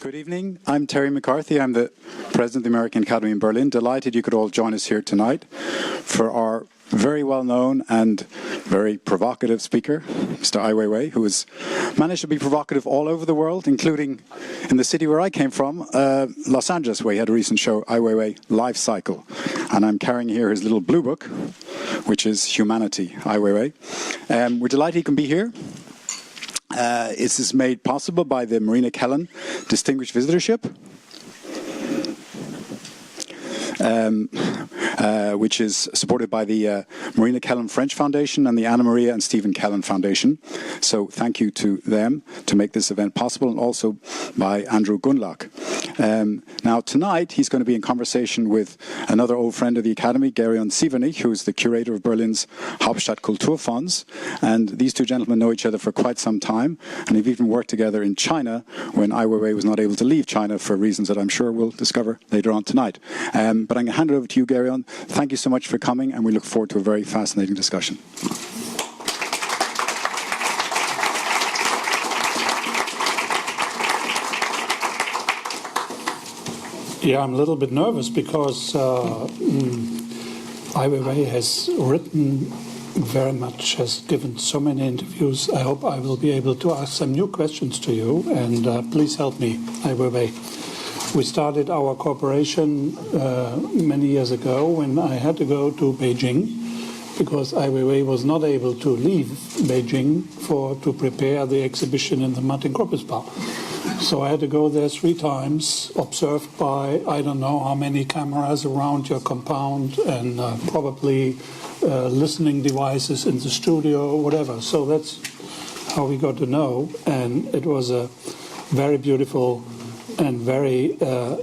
Good evening. I'm Terry McCarthy. I'm the President of the American Academy in Berlin. Delighted you could all join us here tonight for our very well-known and very provocative speaker, Mr. Ai Weiwei, who has managed to be provocative all over the world, including in the city where I came from, Los Angeles, where he had a recent show, Ai Weiwei Life Cycle. And I'm carrying here his little blue book, which is Humanity, Ai Weiwei. We're delighted he can be here. This is made possible by the Marina Kellen Distinguished Visitorship, which is supported by the Marina Kellen French Foundation and the Anna Maria and Stephen Kellen Foundation. So thank you to them to make this event possible, and also by Andrew Gunlach. Now tonight he's going to be in conversation with another old friend of the Academy, Gereon Sievernich, who is the curator of Berlin's Hauptstadt Kulturfonds. And these two gentlemen know each other for quite some time, and have even worked together in China when Ai Weiwei was not able to leave China for reasons that I'm sure we'll discover later on tonight. But I'm going to hand it over to you, Gereon. Thank you so much for coming, and we look forward to a very fascinating discussion. Yeah, I'm a little bit nervous because Ai Weiwei has written very much, has given so many interviews. I hope I will be able to ask some new questions to you, and please help me, Ai Weiwei. We started our cooperation many years ago when I had to go to Beijing because Ai Weiwei was not able to leave Beijing to prepare the exhibition in the Martin Gropiusbau. So I had to go there 3 times, observed by I don't know how many cameras around your compound, and probably listening devices in the studio, whatever. So that's how we got to know, and it was a very beautiful and very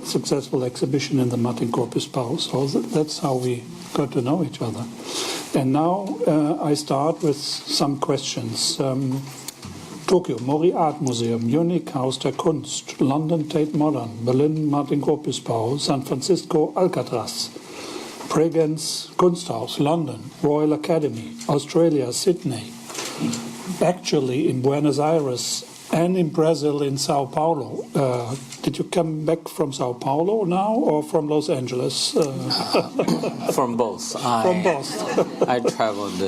successful exhibition in the Martin Gropiusbau. So that's how we got to know each other. And now I start with some questions. Tokyo, Mori Art Museum, Munich, Haus der Kunst, London, Tate Modern, Berlin, Martin Gropiusbau, San Francisco, Alcatraz, Bregenz, Kunsthaus, London, Royal Academy, Australia, Sydney, actually in Buenos Aires and in Brazil, in Sao Paulo. Did you come back from Sao Paulo now or from Los Angeles? From both. From both. I traveled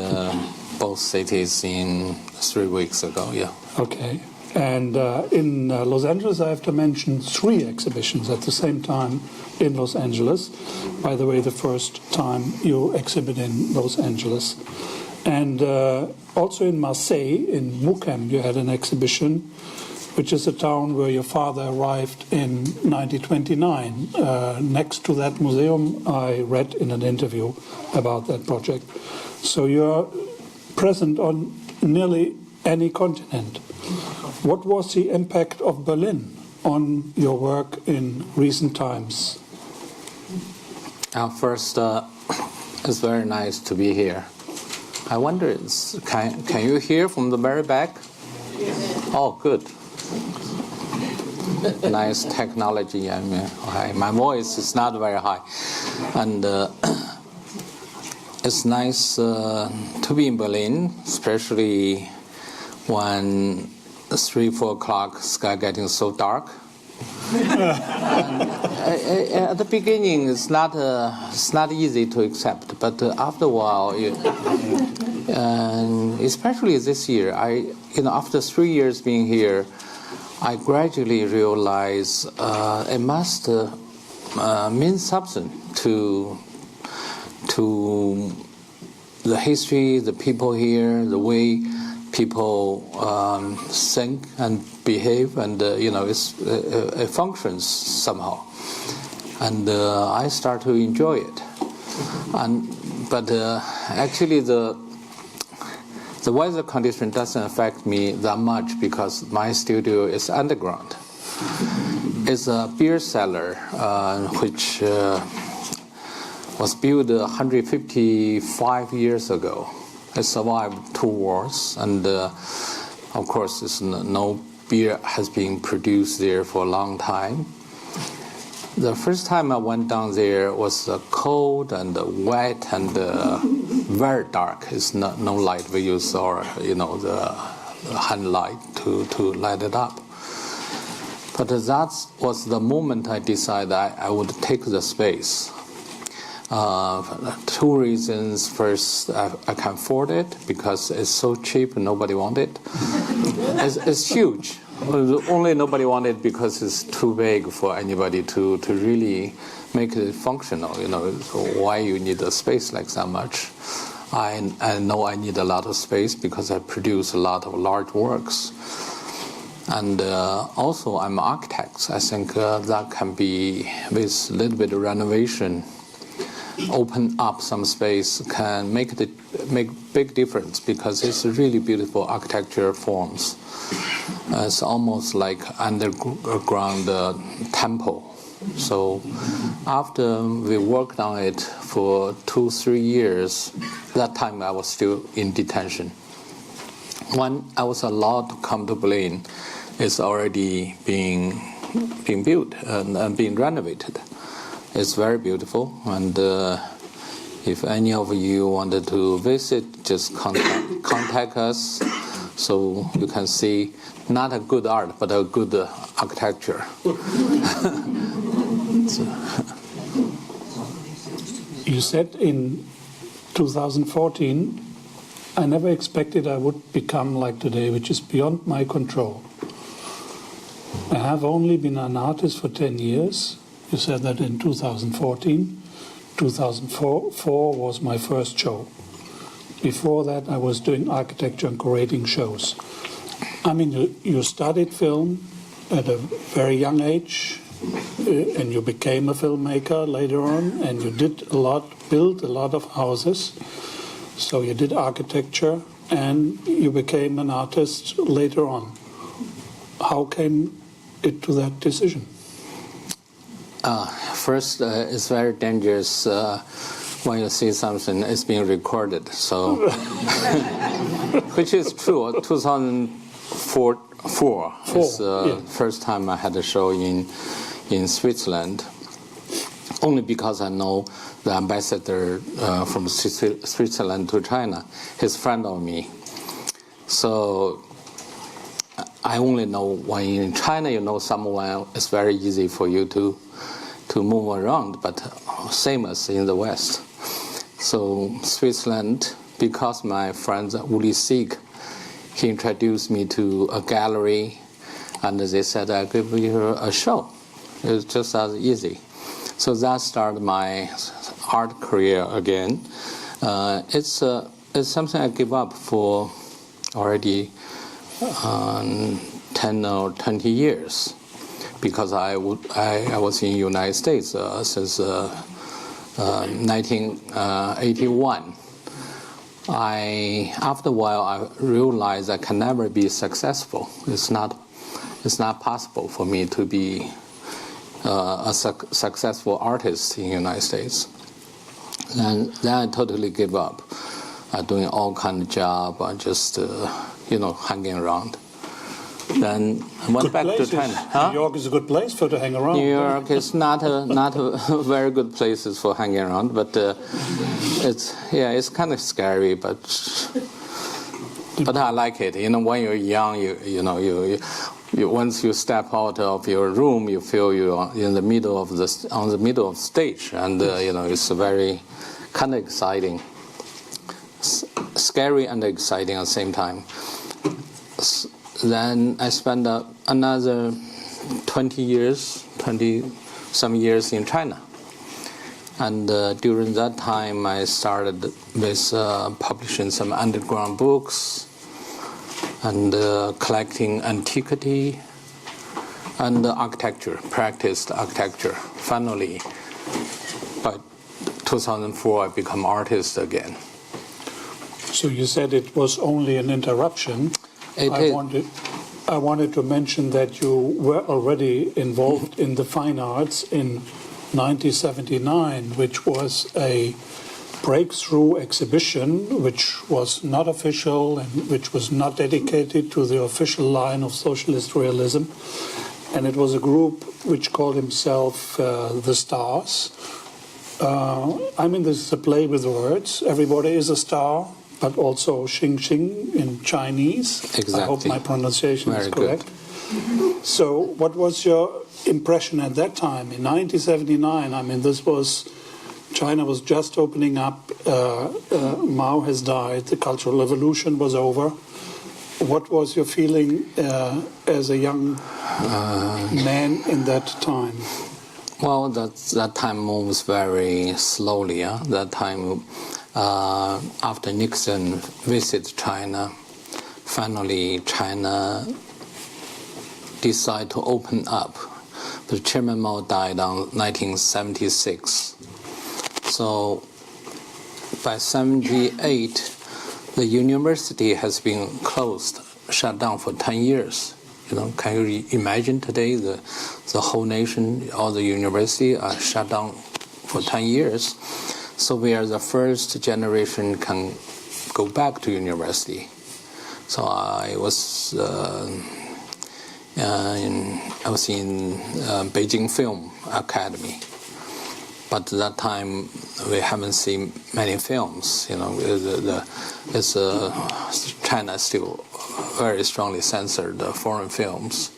both cities in 3 weeks ago, yeah. Okay. And in Los Angeles, I have to mention 3 exhibitions at the same time in Los Angeles. By the way, the first time you exhibit in Los Angeles. And also in Marseille, in Mukem, you had an exhibition, which is a town where your father arrived in 1929. Next to that museum, I read in an interview about that project. So you're present on nearly any continent. What was the impact of Berlin on your work in recent times? First, it's very nice to be here. I wonder, can you hear from the very back? Yes. Oh, good. Nice technology. I mean, my voice is not very high, and it's nice to be in Berlin, especially when 3-4 o'clock sky getting so dark. At the beginning, it's not easy to accept, but after a while, and especially this year, after 3 years being here, I gradually realize it must mean something to the history, the people here, the way people think and behave, and it functions somehow, and I start to enjoy it. But actually, the weather condition doesn't affect me that much because my studio is underground. It's a beer cellar which was built 155 years ago. It survived 2 wars, and of course, no beer has been produced there for a long time. The first time I went down there was cold and wet and very dark. It's no light we use, or the hand light to light it up. But that was the moment I decided I would take the space. Two reasons. First, I can afford it because it's so cheap and nobody wants it. It's huge. Only nobody wants it because it's too big for anybody to really make it functional. So why you need a space like that much? I know I need a lot of space because I produce a lot of large works. And also, I'm an architect. I think that can be, with a little bit of renovation, open up some space, can make big difference because it's really beautiful architecture forms. It's almost like underground temple. So after we worked on it for 2-3 years, that time I was still in detention. When I was allowed to come to Berlin, it's already being built and being renovated. It's very beautiful, and if any of you wanted to visit, just contact us, so you can see not a good art, but a good architecture. You said in 2014, I never expected I would become like today, which is beyond my control. I have only been an artist for 10 years. You said that in 2014. 2004 was my first show. Before that, I was doing architecture and curating shows. I mean, you studied film at a very young age, and you became a filmmaker later on, and you did built a lot of houses. So you did architecture, and you became an artist later on. How came it to that decision? First, it's very dangerous when you see something, it's being recorded. So, which is true. 2004 is the first time I had a show in Switzerland. Only because I know the ambassador from Switzerland to China, his friend of me. So I only know when in China you know someone, it's very easy for you to move around, but same as in the West. So Switzerland, because my friend Uli Sieg, he introduced me to a gallery, and they said, I'll give you a show. It's just as easy. So that started my art career again. It's something I give up for already 10 or 20 years, because I was in the United States since 1981. After a while, I realized I can never be successful. It's not possible for me to be a successful artist in the United States. And then I totally gave up doing all kind of job, just hanging around. Then I went back to China. New York is a good place to hang around. New York is not a very good place for hanging around, but it's kind of scary, but I like it. When you're young, you once you step out of your room, you feel you're in the middle of the stage, and it's very kind of exciting, scary and exciting at the same time. Then I spent another 20-some years in China. And during that time, I started with publishing some underground books and collecting antiquity and architecture, practiced architecture. Finally, by 2004, I became artist again. So you said it was only an interruption. I wanted to mention that you were already involved in the fine arts in 1979, which was a breakthrough exhibition which was not official and which was not dedicated to the official line of socialist realism. And it was a group which called himself the Stars. This is a play with words. Everybody is a star, but also Xing Xing in Chinese. Exactly. I hope my pronunciation is correct. So what was your impression at that time in 1979? I mean, China was just opening up, Mao has died, the Cultural Revolution was over. What was your feeling as a young man in that time? Well, that time moves very slowly. That time, after Nixon visited China, finally China decided to open up. But Chairman Mao died on 1976. So by 78, the university has been closed, shut down for 10 years. Can you imagine today the whole nation, all the university are shut down for 10 years? So we are the first generation can go back to university. So I was in Beijing Film Academy. But at that time, we haven't seen many films. China still very strongly censored foreign films.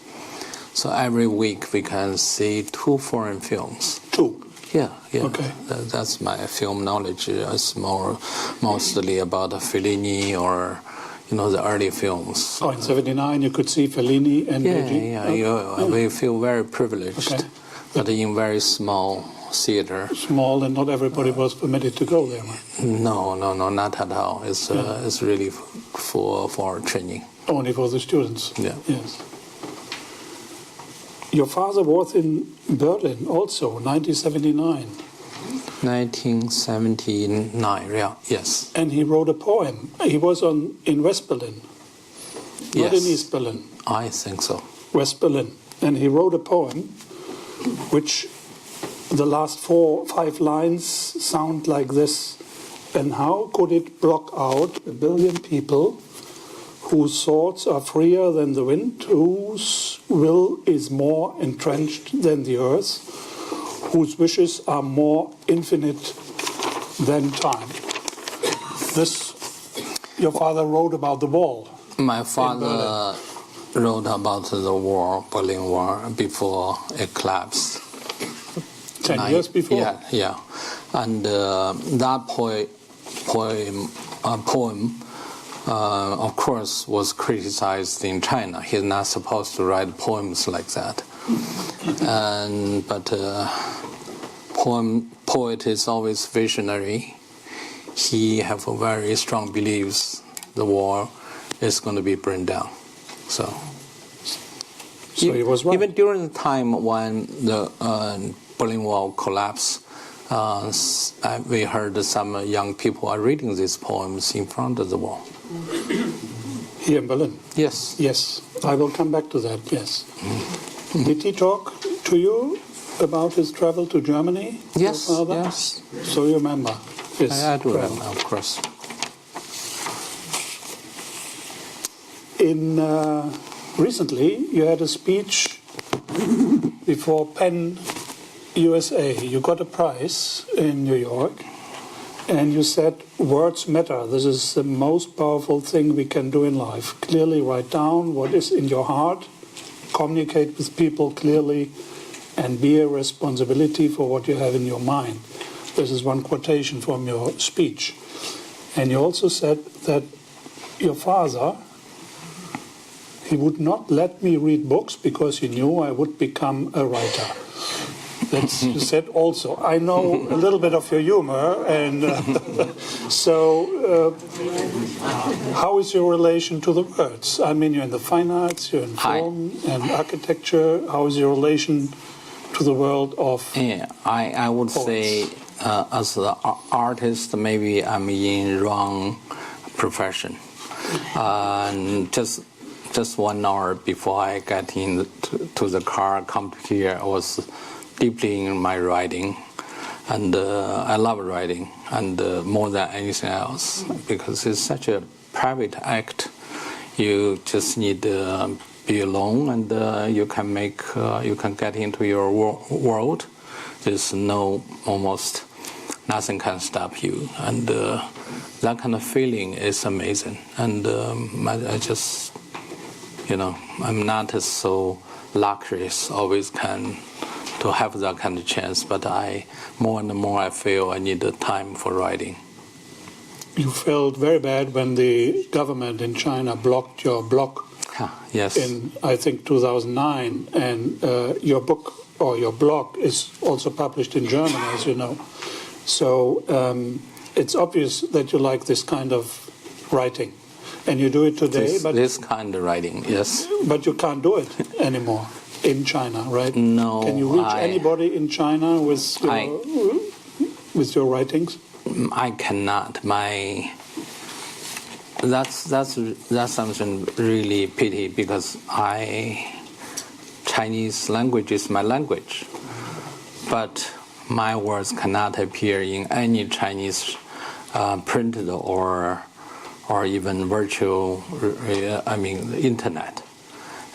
So every week we can see 2 foreign films. 2? Yeah. Okay. That's my film knowledge. It's mostly about Fellini or the early films. Oh, in 79 you could see Fellini and Beijing? Yeah. We feel very privileged, okay. But in very small theater. Small, and not everybody was permitted to go there. No, not at all. It's really for training. Only for the students. Yeah. Yes. Your father was in Berlin also, 1979. 1979, yeah, yes. And he wrote a poem. He was in West Berlin, not in East Berlin. I think so. West Berlin. And he wrote a poem which the last 4 or 5 lines sound like this. And how could it block out 1 billion people whose thoughts are freer than the wind, whose will is more entrenched than the earth, whose wishes are more infinite than time? This, your father wrote about the wall. My father wrote about the war, Berlin Wall, before it collapsed. 10 years before? Yeah. And that poem, of course, was criticized in China. He's not supposed to write poems like that. But poet is always visionary. He have a very strong beliefs the war is going to be burned down. So he was right. Even during the time when the Berlin Wall collapsed, we heard some young people are reading these poems in front of the wall. Here in Berlin? Yes. Yes, I will come back to that, yes. Did he talk to you about his travel to Germany? Yes, your father? yes. So you remember his I do travel? remember, of course. Recently, you had a speech before Penn USA. You got a prize in New York, and you said, words matter. This is the most powerful thing we can do in life. Clearly write down what is in your heart, communicate with people clearly, and be a responsibility for what you have in your mind. This is one quotation from your speech. And you also said that your father, he would not let me read books because he knew I would become a writer. That's you said also. I know a little bit of your humor, and so how is your relation to the words? I mean, you're in the fine arts, you're in film and architecture. How is your relation to the world of I would poets? say, as an artist, maybe I'm in wrong profession. Just 1 hour before I got into the car, come here, I was deeply in my writing, and I love writing, and more than anything else, because it's such a private act. You just need to be alone, and you can get into your world. There's almost nothing can stop you, and that kind of feeling is amazing. And I just, I'm not so luxuries always can to have that kind of chance. But more and more I feel I need the time for writing. You felt very bad when the government in China blocked your blog. Yes. In, I think, 2009, and your book or your blog is also published in German, as you know. So it's obvious that you like this kind of writing, and you do it today. This kind of writing, yes. But you can't do it anymore in China, right? No. Can you reach anybody in China with your writings? I cannot. That's something really pity, because Chinese language is my language, but my words cannot appear in any Chinese printed or even virtual, internet.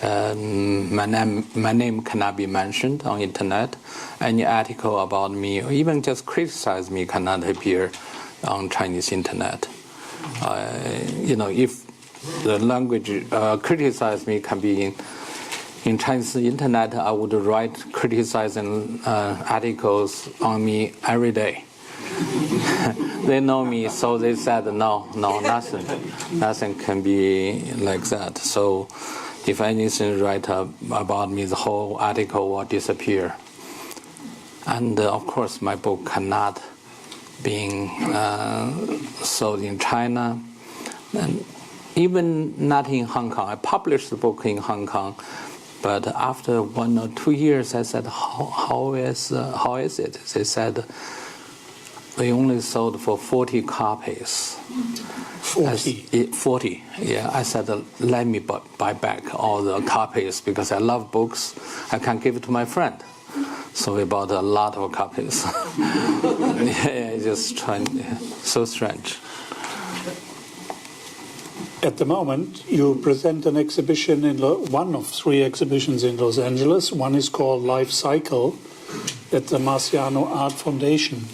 My name cannot be mentioned on internet. Any article about me, or even just criticize me, cannot appear on Chinese internet. If the language criticize me can be in Chinese internet, I would write criticizing articles on me every day. They know me, so they said no, nothing can be like that. So if anything write about me, the whole article will disappear. And of course, my book cannot be sold in China, and even not in Hong Kong. I published the book in Hong Kong, but after 1 or 2 years, I said, "How is it?" They said, "We only sold for 40 copies." 40, yeah. I said, let me buy back all the copies, because I love books. I can give it to my friend. So we bought a lot of copies. Yeah, just so strange. At the moment, you present an exhibition in one of 3 exhibitions in Los Angeles. One is called Life Cycle at the Marciano Art Foundation.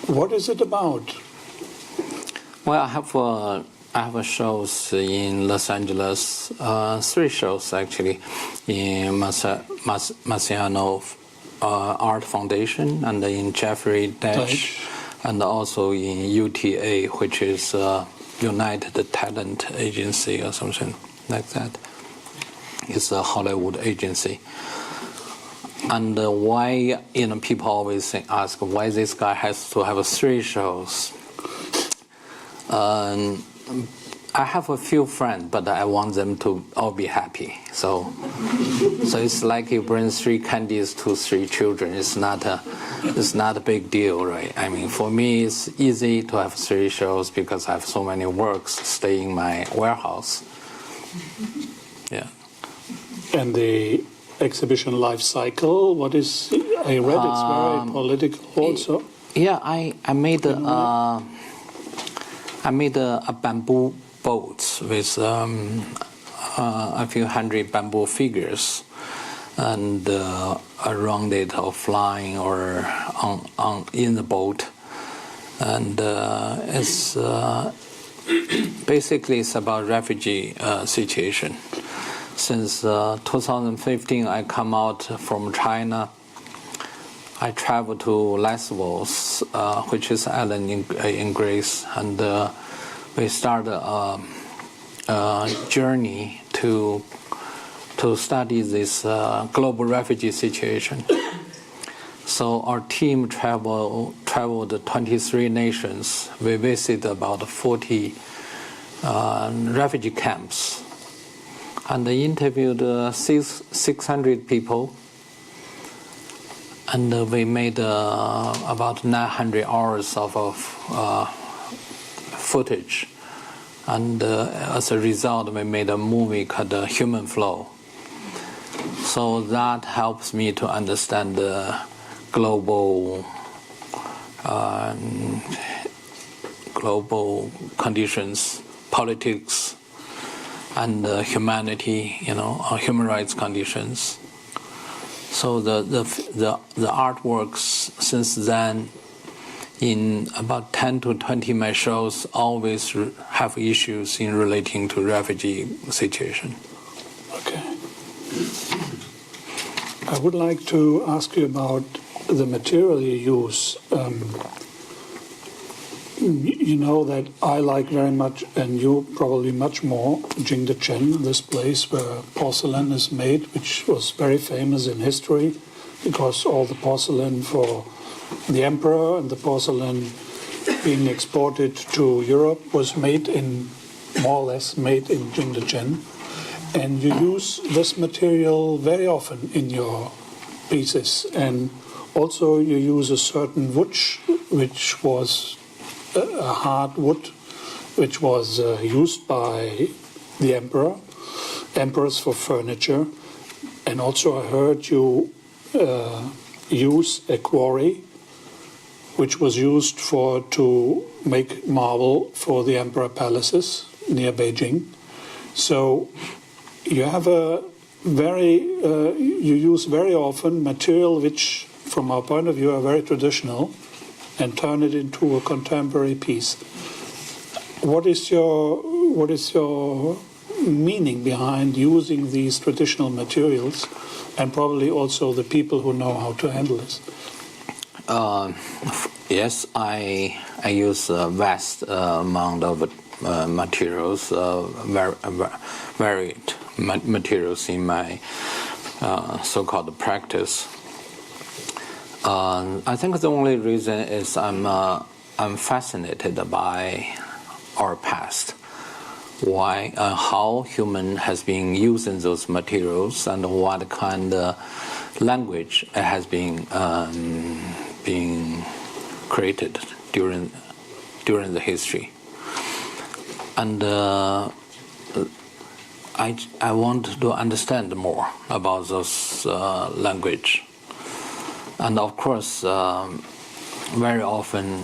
What is it about? Well, I have shows in Los Angeles, 3 shows actually, in Marciano Art Foundation, and in Jeffrey Dash, and also in UTA, which is United Talent Agency or something like that. It's a Hollywood agency. And why, people always ask why this guy has to have 3 shows. I have a few friends, but I want them to all be happy. So it's like you bring 3 candies to 3 children. It's not a big deal, right? I mean, for me, it's easy to have 3 shows because I have so many works stay in my warehouse. Yeah. And the exhibition Life Cycle, what is? I read it's very political also. Yeah, I made a bamboo boat with a few hundred bamboo figures, and around it or flying or in the boat, and it's basically it's about refugee situation. Since 2015, I come out from China. I traveled to Lesbos, which is island in Greece, and we started a journey to study this global refugee situation. So our team traveled 23 nations. We visited about 40 refugee camps, and they interviewed 600 people. And we made about 900 hours of footage. And as a result, we made a movie called Human Flow. So that helps me to understand the global conditions, politics, and humanity, human rights conditions. So the artworks since then, in about 10 to 20 my shows, always have issues in relating to refugee situation. Okay. I would like to ask you about the material you use. You know that I like very much, and you probably much more, Jingdezhen, this place where porcelain is made, which was very famous in history because all the porcelain for the emperor and the porcelain being exported to Europe was made in, more or less made in Jingdezhen. And you use this material very often in your pieces. And also you use a certain wood, which was a hard wood, which was used by the emperors for furniture. And also I heard you use a quarry, which was used to make marble for the emperor palaces near Beijing. So you have you use very often material which, from our point of view, are very traditional, and turn it into a contemporary piece. What is your meaning behind using these traditional materials, and probably also the people who know how to handle this? Yes, I use a vast amount of materials, varied materials in my so-called practice. I think the only reason is I'm fascinated by our past. Why, how human has been using those materials, and what kind of language has been created during the history. And I want to understand more about those language. And of course, very often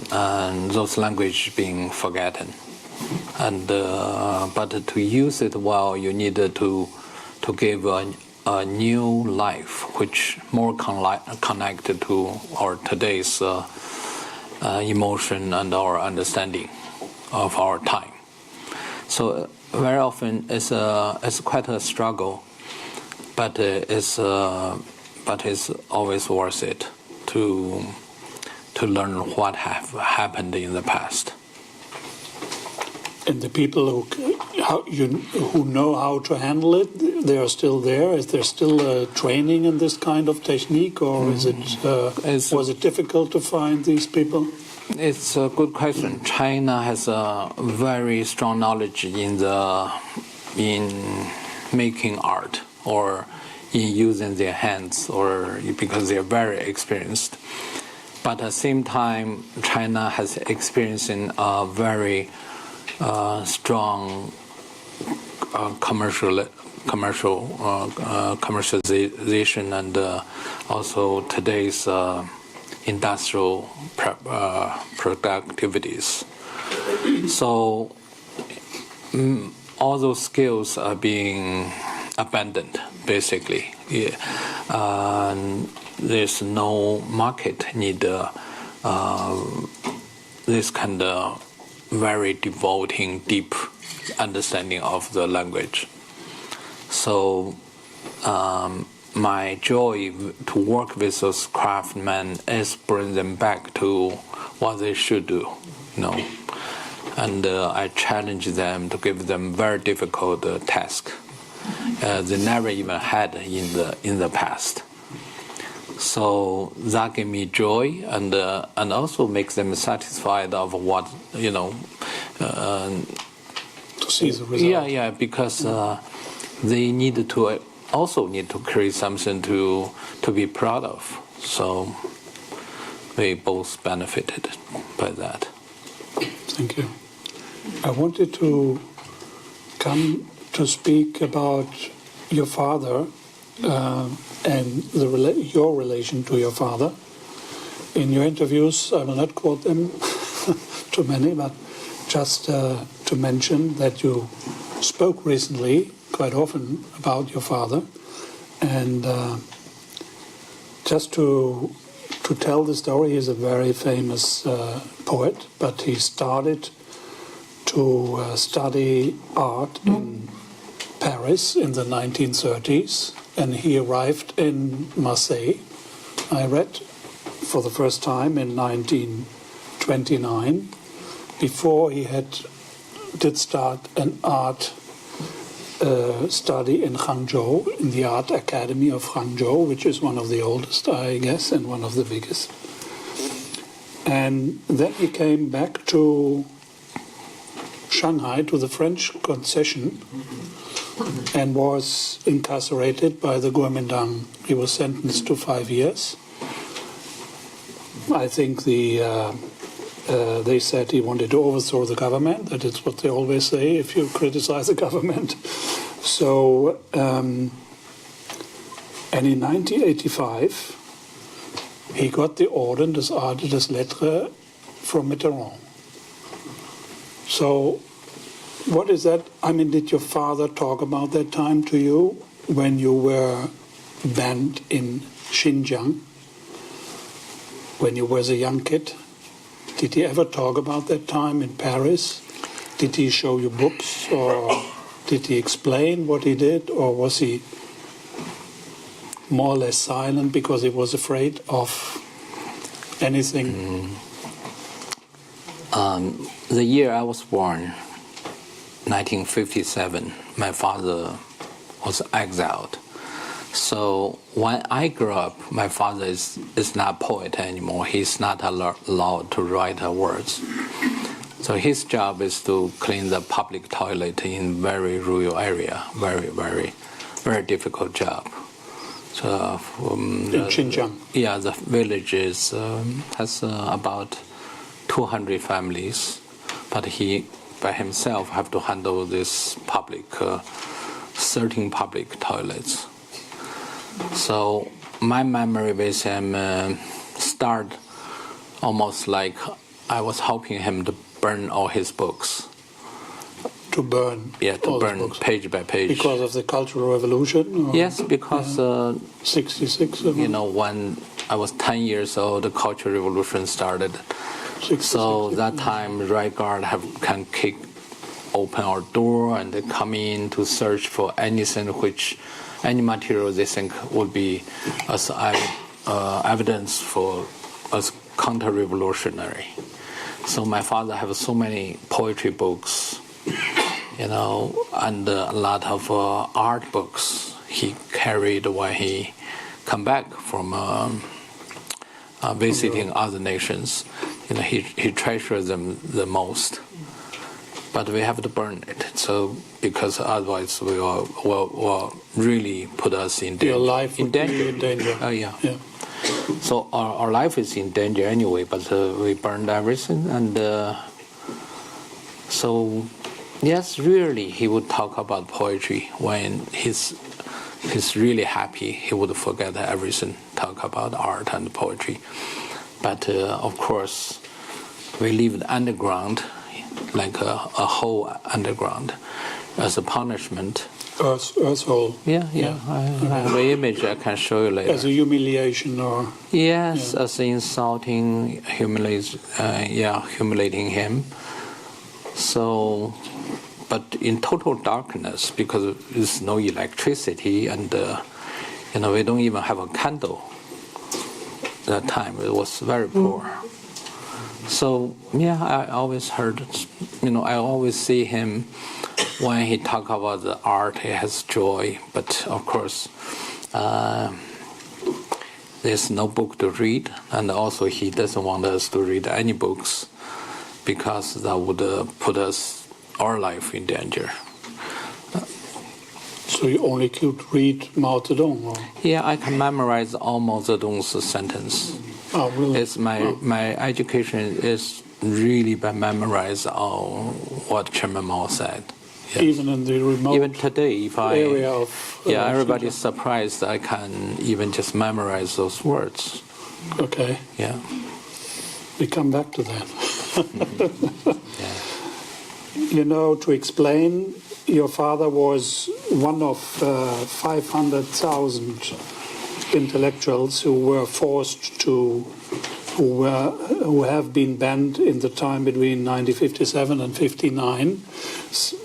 those language being forgotten. And but to use it well, you need to give a new life, which more connected to our today's emotion and our understanding of our time. So very often it's quite a struggle, but it's always worth it to learn what have happened in the past. And the people who know how to handle it, they are still there? Is there still training in this kind of technique, or was it difficult to find these people? It's a good question. China has a very strong knowledge in making art, or in using their hands, or because they are very experienced. But at the same time, China has experiencing a very strong commercialization, and also today's industrial productivities. So all those skills are being abandoned, basically. Yeah. There's no market need this kind of very devoting, deep understanding of the language. So my joy to work with those craftsmen is bring them back to what they should do, And I challenge them to give them very difficult task they never even had in the past. So that gave me joy, and also makes them satisfied of what to see the result. Yeah, because they need to create something to be proud of. So we both benefited by that. Thank you. I wanted to come to speak about your father and your relation to your father. In your interviews, I will not quote them too many, but just to mention that you spoke recently quite often about your father, and just to tell the story, he's a very famous poet, but he started to study art in Paris in the 1930s, and he arrived in Marseille, I read, for the first time in 1929. Before he did start an art study in Hangzhou, in the Art Academy of Hangzhou, which is one of the oldest, I guess, and one of the biggest. And then he came back to Shanghai, to the French concession, and was incarcerated by the Kuomintang. He was sentenced to 5 years. I think they said he wanted to overthrow the government. That is what they always say if you criticize the government. So, and in 1985, he got the Orden des Arts des Lettres from Mitterrand. So, what is that? I mean, did your father talk about that time to you when you were banned in Xinjiang, when you was a young kid? Did he ever talk about that time in Paris? Did he show you books, or did he explain what he did, or was he more or less silent because he was afraid of anything? The year I was born, 1957, my father was exiled. So when I grew up, my father is not a poet anymore. He's not allowed to write words. So his job is to clean the public toilet in very rural area. Very, very, very difficult job. So in Xinjiang? Yeah, the village has about 200 families, but he by himself have to handle this public, 13 public toilets. So my memory with him start almost like I was helping him to burn all his books. To burn? Yeah, to burn page by page. Because of the Cultural Revolution? Or? Yes, because 66. You know, when I was 10 years old, the Cultural Revolution started. 66, so that time, Right Guard can open our door and they come in to search for anything any material they think would be as evidence for as counter-revolutionary. So my father has so many poetry books, you know, and a lot of art books he carried when he come back from visiting other nations. You know, he treasures them the most. But we have to burn it, so because otherwise we will really put us in danger. Your life would danger. be in danger. Yeah. So our life is in danger anyway, but we burned everything, and so yes, really he would talk about poetry when he's really happy. He would forget everything, talk about art and poetry. But of course, we lived underground. Like a hole underground, as a punishment. Earth hole. Yeah. I have an image I can show you later. As a humiliation, or yes, as insulting, humiliating him. So, but in total darkness because there's no electricity and we don't even have a candle. That time it was very poor. So, I always heard, I always see him when he talk about the art, he has joy. But, of course, there's no book to read. And also he doesn't want us to read any books because that would put our life in danger. So you only could read Mao Zedong? Or? Yeah, I can memorize all Mao Zedong's sentence. Oh, really? It's my education is really by memorize all what Chairman Mao said. Yes. Even in the remote even today, if area of everybody's surprised. I can even just memorize those words. Okay. Yeah. We come back to that. Yeah. To explain, your father was one of 500,000 intellectuals who were forced to who have been banned in the time between 1957 and 59.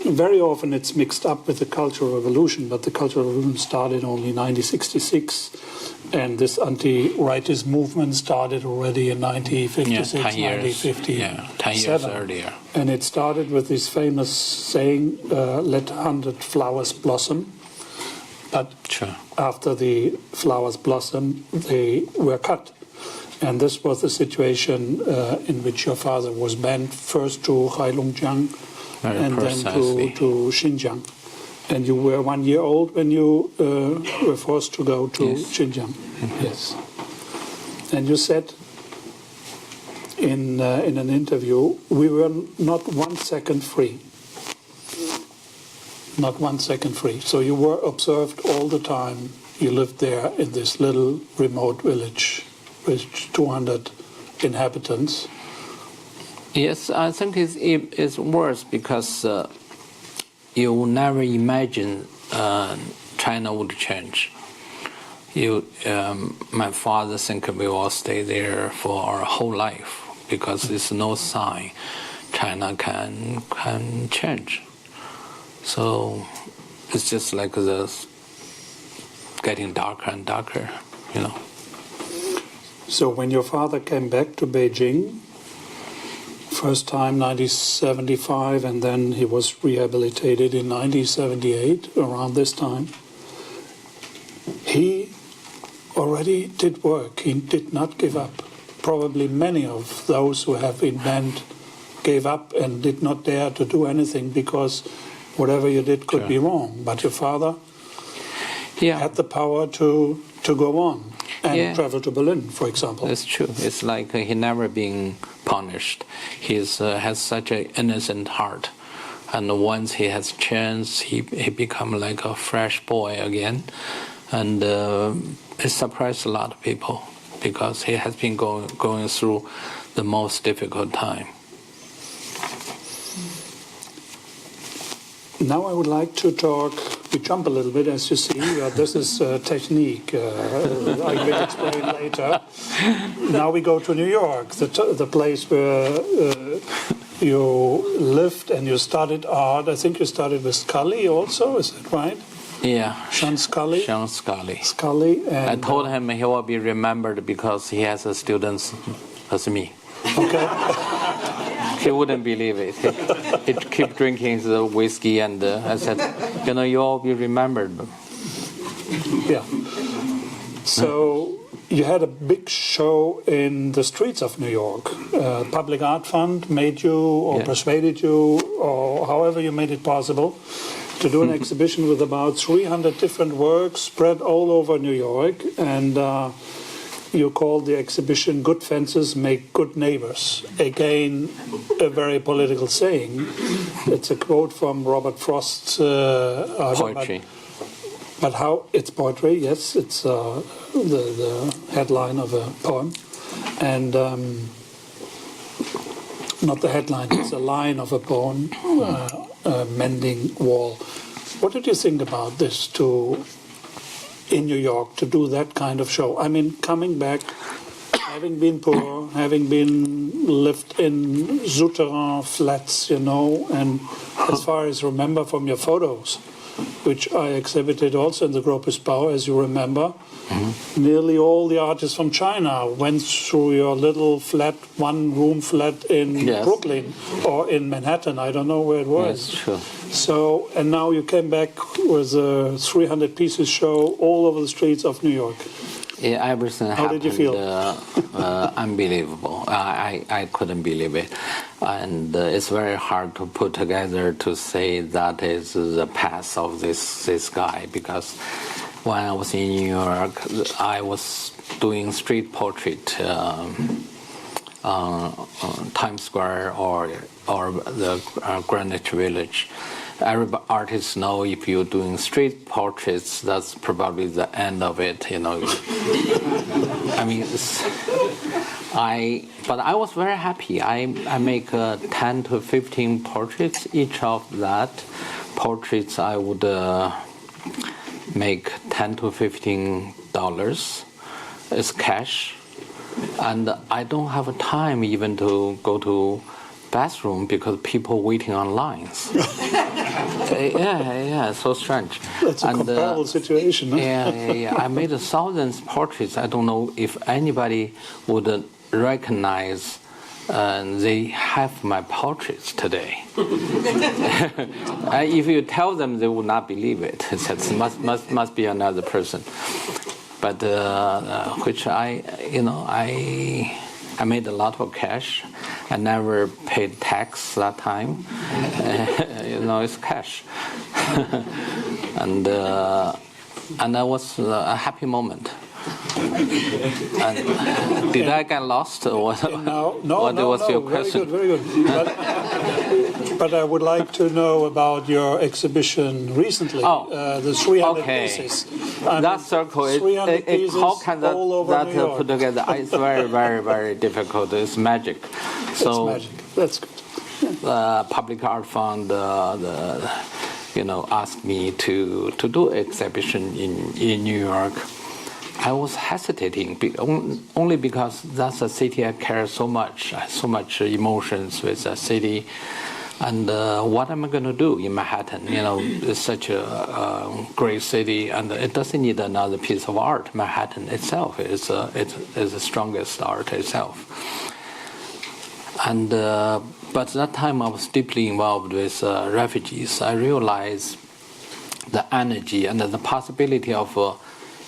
Very often it's mixed up with the Cultural Revolution, but the Cultural Revolution started only in 1966, and this anti-rightist movement started already in 1956, 1957. 10 years earlier. And it started with this famous saying, let 100 flowers blossom. But after the flowers blossomed, they were cut. And this was the situation in which your father was banned first to Heilongjiang and then to Xinjiang. And you were 1 year old when you were forced to go to Xinjiang. Yes. And you said in an interview, we were not 1 second free. Not 1 second free. So you were observed all the time. You lived there in this little remote village with 200 inhabitants. Yes, I think it's worse because you never imagine China would change. My father think we will stay there for our whole life because there's no sign China can change. So it's just like getting darker and darker, you know. So when your father came back to Beijing, first time 1975, and then he was rehabilitated in 1978, around this time, he already did work. He did not give up. Probably many of those who have been banned gave up and did not dare to do anything because whatever you did could be wrong. But your father had the power to go on and travel to Berlin, for example. That's true. It's like he never been punished. He has such an innocent heart. And once he has chance, he become like a fresh boy again. And it surprised a lot of people because he has been going through the most difficult time. Now I would like to talk, we jump a little bit as you see, this is technique, I will explain later. Now we go to New York, the place where you lived and you studied art. I think you started with Scully also, is that right? Yeah. Sean Scully? Sean Scully. Scully. And, I told him he will be remembered because he has students as me. Okay. He wouldn't believe it. He'd keep drinking the whiskey, and I said, you all be remembered. Yeah. So you had a big show in the streets of New York. Public Art Fund made you, or persuaded you, or however you made it possible, to do an exhibition with about 300 different works spread all over New York. And you called the exhibition Good Fences Make Good Neighbors. Again, a very political saying. It's a quote from Robert Frost's poetry. But how, it's poetry, yes, it's the headline of a poem. And not the headline, it's a line of a poem, Mending Wall. What did you think about this in New York to do that kind of show? I mean, coming back, having been poor, having been lived in souterrain flats, and as far as I remember from your photos, which I exhibited also in the Gropius Bau, as you remember, nearly all the artists from China went through your little flat, one-room flat in Brooklyn or in Manhattan. I don't know where it was. Yes, sure. So, and now you came back with a 300 pieces show all over the streets of New York. Yeah, everything How happened. Did you feel? Unbelievable. I couldn't believe it. And it's very hard to put together to say that is the path of this guy, because when I was in New York, I was doing street portrait, Times Square or the Greenwich Village. Every artist know if you're doing street portraits, that's probably the end of it. I mean, but I was very happy. I make 10 to 15 portraits. Each of that portraits I would make $10 to $15. It's cash. and I don't have time even to go to bathroom because people waiting on lines. Yeah, so strange. That's a comparable situation. Huh? Yeah. I made thousands of portraits. I don't know if anybody would recognize they have my portraits today. If you tell them, they will not believe it. It must be another person. But which I made a lot of cash. I never paid tax that time. It's cash. and that was a happy moment. And did I get lost? Or what was your question? Very good. But I would like to know about your exhibition recently. The 300 pieces. That circle, how can that put together? It's very, very, very difficult. It's magic. It's magic. That's good. Public Art Fund, asked me to do exhibition in New York. I was hesitating only because that's a city I care so much. I have so much emotions with the city. And what am I going to do in Manhattan? It's such a great city, and it doesn't need another piece of art. Manhattan itself is the strongest art itself. And but that time I was deeply involved with refugees. I realized the energy and the possibility of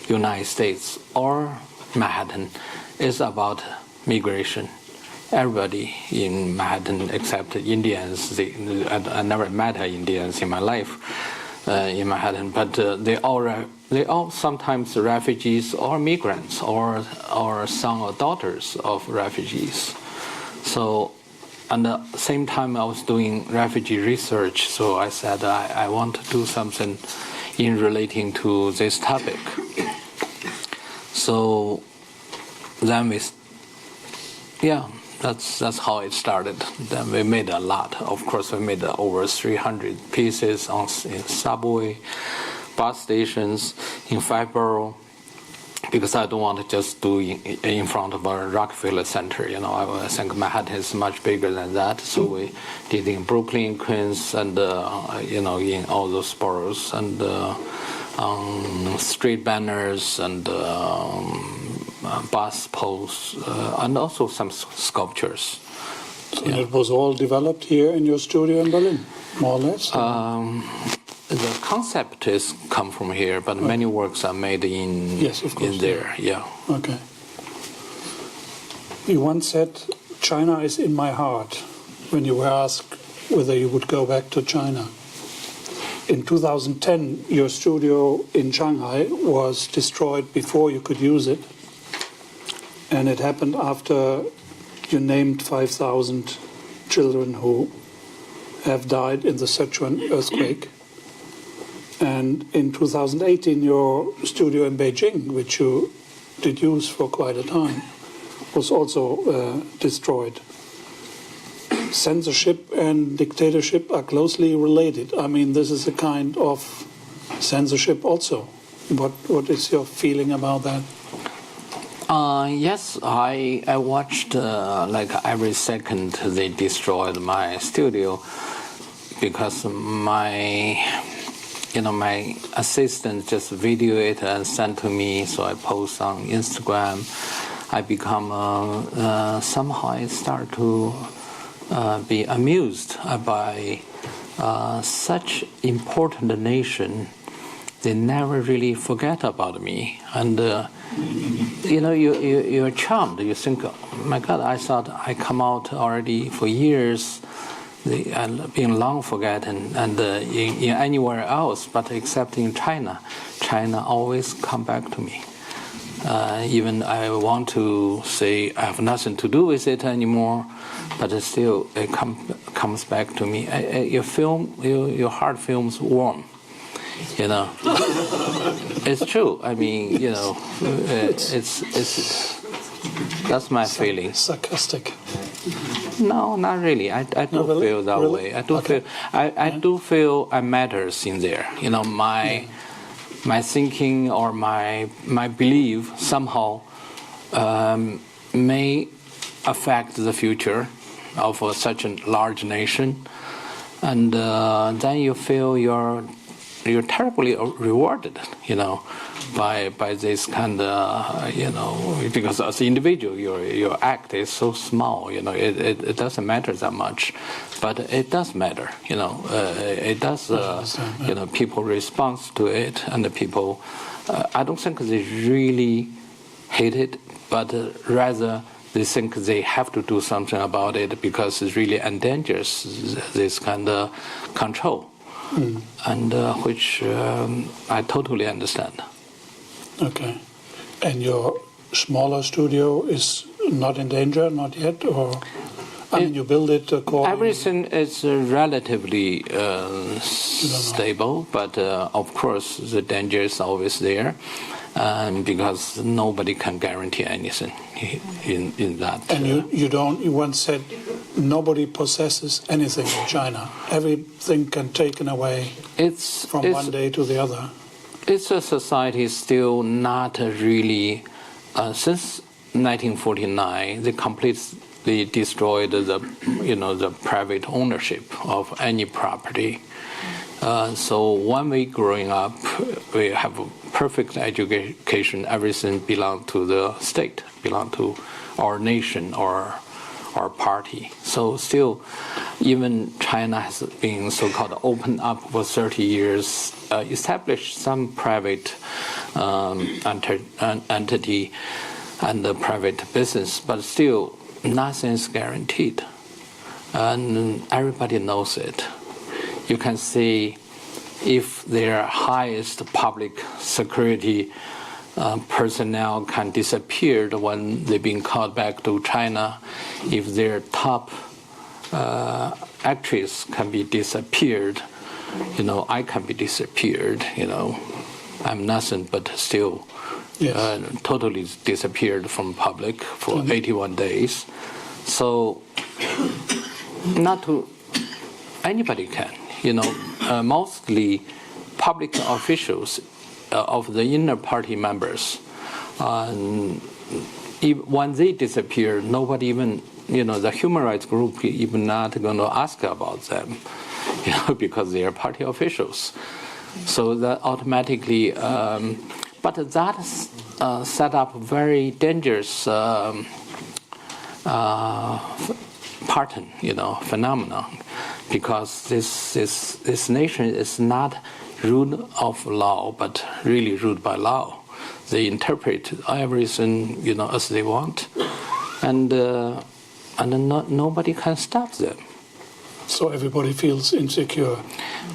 United States or Manhattan is about migration. Everybody in Manhattan except Indians, I never met Indians in my life in Manhattan, but they all sometimes refugees or migrants or son or daughters of refugees. So at the same time I was doing refugee research, so I said I want to do something in relating to this topic. So then that's how it started. Then we made a lot. Of course, we made over 300 pieces in subway, bus stations, in 5 boroughs, because I don't want to just do in front of a Rockefeller Center. I think Manhattan is much bigger than that. So we did in Brooklyn, Queens, and in all those boroughs, and street banners and bus posts, and also some sculptures. And it was all developed here in your studio in Berlin, more or less? The concept is come from here, but many works are made in there. Yeah. Okay. You once said, China is in my heart, when you were asked whether you would go back to China. In 2010, your studio in Shanghai was destroyed before you could use it. And it happened after you named 5,000 children who have died in the Sichuan earthquake. And in 2018, your studio in Beijing, which you did use for quite a time, was also destroyed. Censorship and dictatorship are closely related. I mean, this is a kind of censorship also. What is your feeling about that? Yes, I watched like every second they destroyed my studio, because my assistant just video it and sent to me, so I post on Instagram. I become somehow I start to be amused by such important nation. They never really forget about me, and you're charmed. You think, oh my God, I thought I come out already for years, being long forgotten, and in anywhere else, but except in China, China always come back to me. Even I want to say I have nothing to do with it anymore, but still it comes back to me. Your heart feels warm. It's true. I mean, it's that's my feeling. Sarcastic. No, not really. I don't feel that way. I do feel I matters in there. My thinking or my belief somehow may affect the future of such a large nation, and then you feel you're terribly rewarded, by this kind of, because as an individual, your act is so small, it doesn't matter that much, but it does matter, it does, people respond to it, and the people, I don't think they really hate it, but rather they think they have to do something about it because it really endangers this kind of control, and which I totally understand. Okay. And your smaller studio is not in danger, not yet, or I mean, you build it according. Everything is relatively stable, but of course the danger is always there, because nobody can guarantee anything in that. And you once said nobody possesses anything in China. Everything can be taken away from one day to the other. It's a society still not really, since 1949, they completely destroyed the private ownership of any property. So when we growing up, we have a perfect education. Everything belongs to the state, belongs to our nation or our party. So still, even China has been so-called open up for 30 years, established some private entity and the private business, but still nothing is guaranteed. And everybody knows it. You can see if their highest public security personnel can disappear when they've been called back to China, if their top actress can be disappeared, I can be disappeared, I'm nothing but still totally disappeared from public for 81 days. So not to anybody can, mostly public officials of the inner party members, when they disappear, nobody even, the human rights group even not going to ask about them, because they are party officials. So that automatically, but that set up very dangerous pattern, phenomenon, because this nation is not ruled of law, but really ruled by law. They interpret everything, as they want, and nobody can stop them. So everybody feels insecure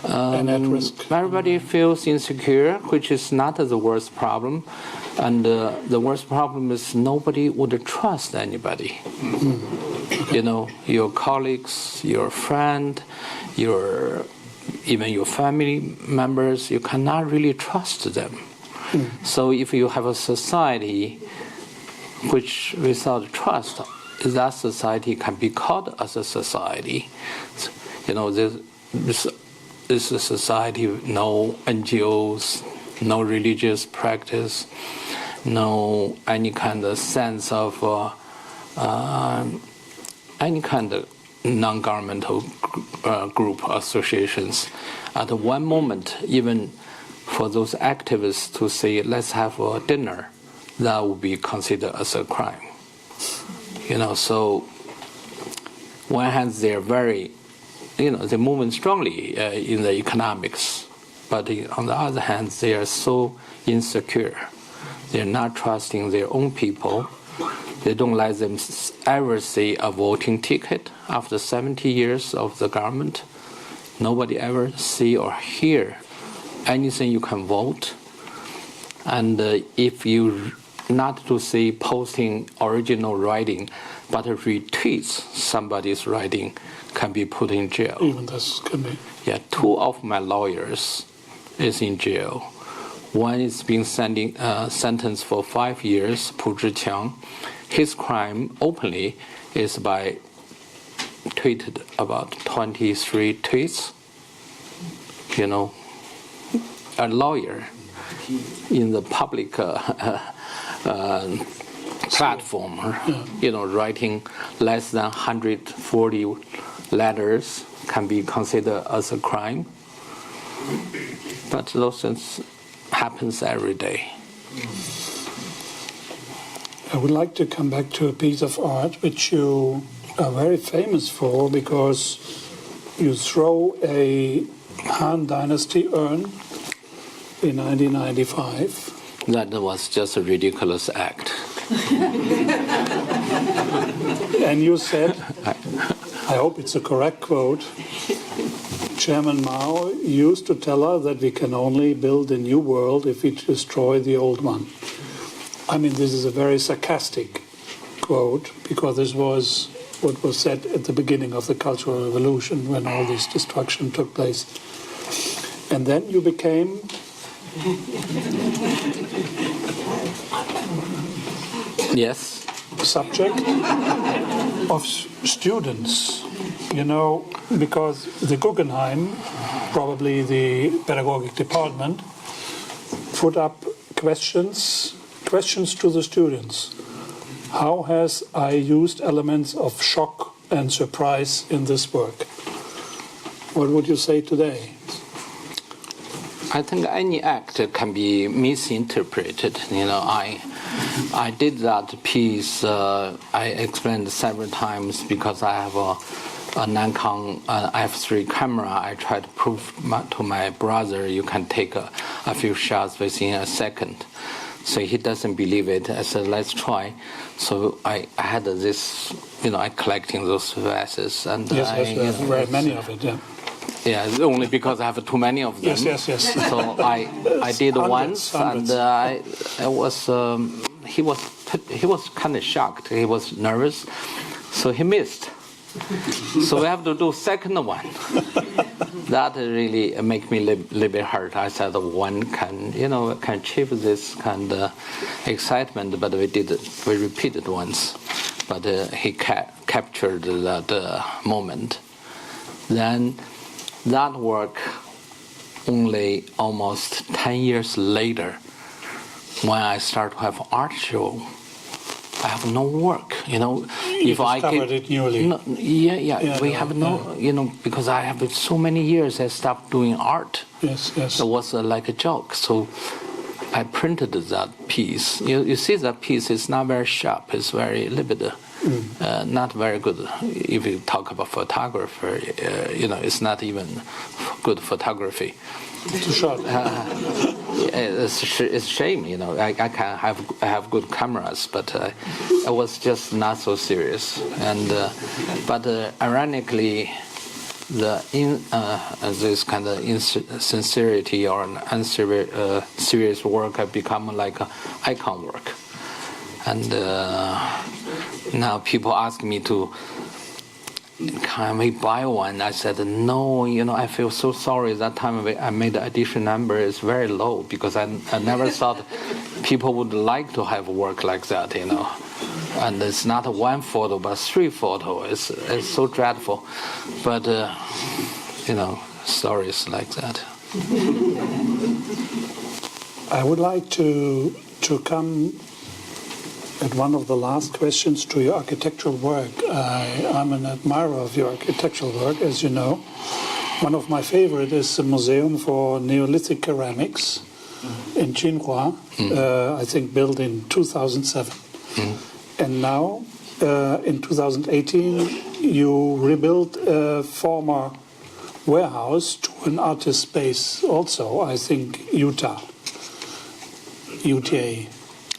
and at risk. Everybody feels insecure, which is not the worst problem, and the worst problem is nobody would trust anybody. Your colleagues, your friend, even your family members, you cannot really trust them. So if you have a society which without trust, that society can be called as a society. This is a society with no NGOs, no religious practice, no any kind of sense of any kind of non-governmental group associations. At one moment, even for those activists to say, let's have a dinner, that would be considered as a crime. So one hand they're very, they move strongly in the economics, but on the other hand, they are so insecure. They're not trusting their own people. They don't let them ever see a voting ticket after 70 years of the government. Nobody ever see or hear anything you can vote. And if you not to see posting original writing, but retweets somebody's writing, can be put in jail. Even this can be. Yeah, 2 of my lawyers is in jail. One is being sentenced for 5 years, Pu Zhiqiang. His crime openly is by tweeted about 23 tweets. A lawyer in the public platformer. Writing less than 140 letters can be considered as a crime. But those things happens every day. I would like to come back to a piece of art which you are very famous for, because you throw a Han Dynasty urn in 1995. That was just a ridiculous act. And you said, I hope it's a correct quote, Chairman Mao used to tell us that we can only build a new world if we destroy the old one. I mean, this is a very sarcastic quote, because this was what was said at the beginning of the Cultural Revolution, when all this destruction took place. And then you became Yes. subject of students, because the Guggenheim, probably the pedagogic department, put up questions to the students. How has I used elements of shock and surprise in this work? What would you say today? I think any act can be misinterpreted. I did that piece. I explained several times because I have a Nikon f3 camera. I tried to prove to my brother you can take a few shots within a second. So he doesn't believe it. I said, let's try. So I had this, I collecting those vases. And yes, very many of it, yeah. Yeah, only because I have too many of them. Yes. So I did once, hundreds. and he was kind of shocked. He was nervous, so he missed. So we have to do second one. That really make me a little bit hurt. I said one can achieve this kind of excitement, but we repeated once. But he captured that moment. Then that work, only almost 10 years later, when I start to have art show, I have no work, If I discovered it newly. No, we have no, because I have so many years I stopped doing art. Yes. It was like a joke. So I printed that piece. You see that piece is not very sharp. It's very limited. Not very good. If you talk about photographer, it's not even good photography. Too short. It's a shame, I can have good cameras, but I was just not so serious. And but ironically, this kind of insincerity or serious work have become like icon work. And now people ask me to, can we buy one? I said, no, I feel so sorry. That time I made the edition number is very low, because I never thought people would like to have work like that, And it's not one photo, but 3 photos. It's so dreadful. But, stories like that. I would like to come at one of the last questions to your architectural work. I'm an admirer of your architectural work, as you know. One of my favorite is the Museum for Neolithic Ceramics in Jinhua, I think built in 2007. And now, in 2018, you rebuilt a former warehouse to an artist space also, I think, UTA.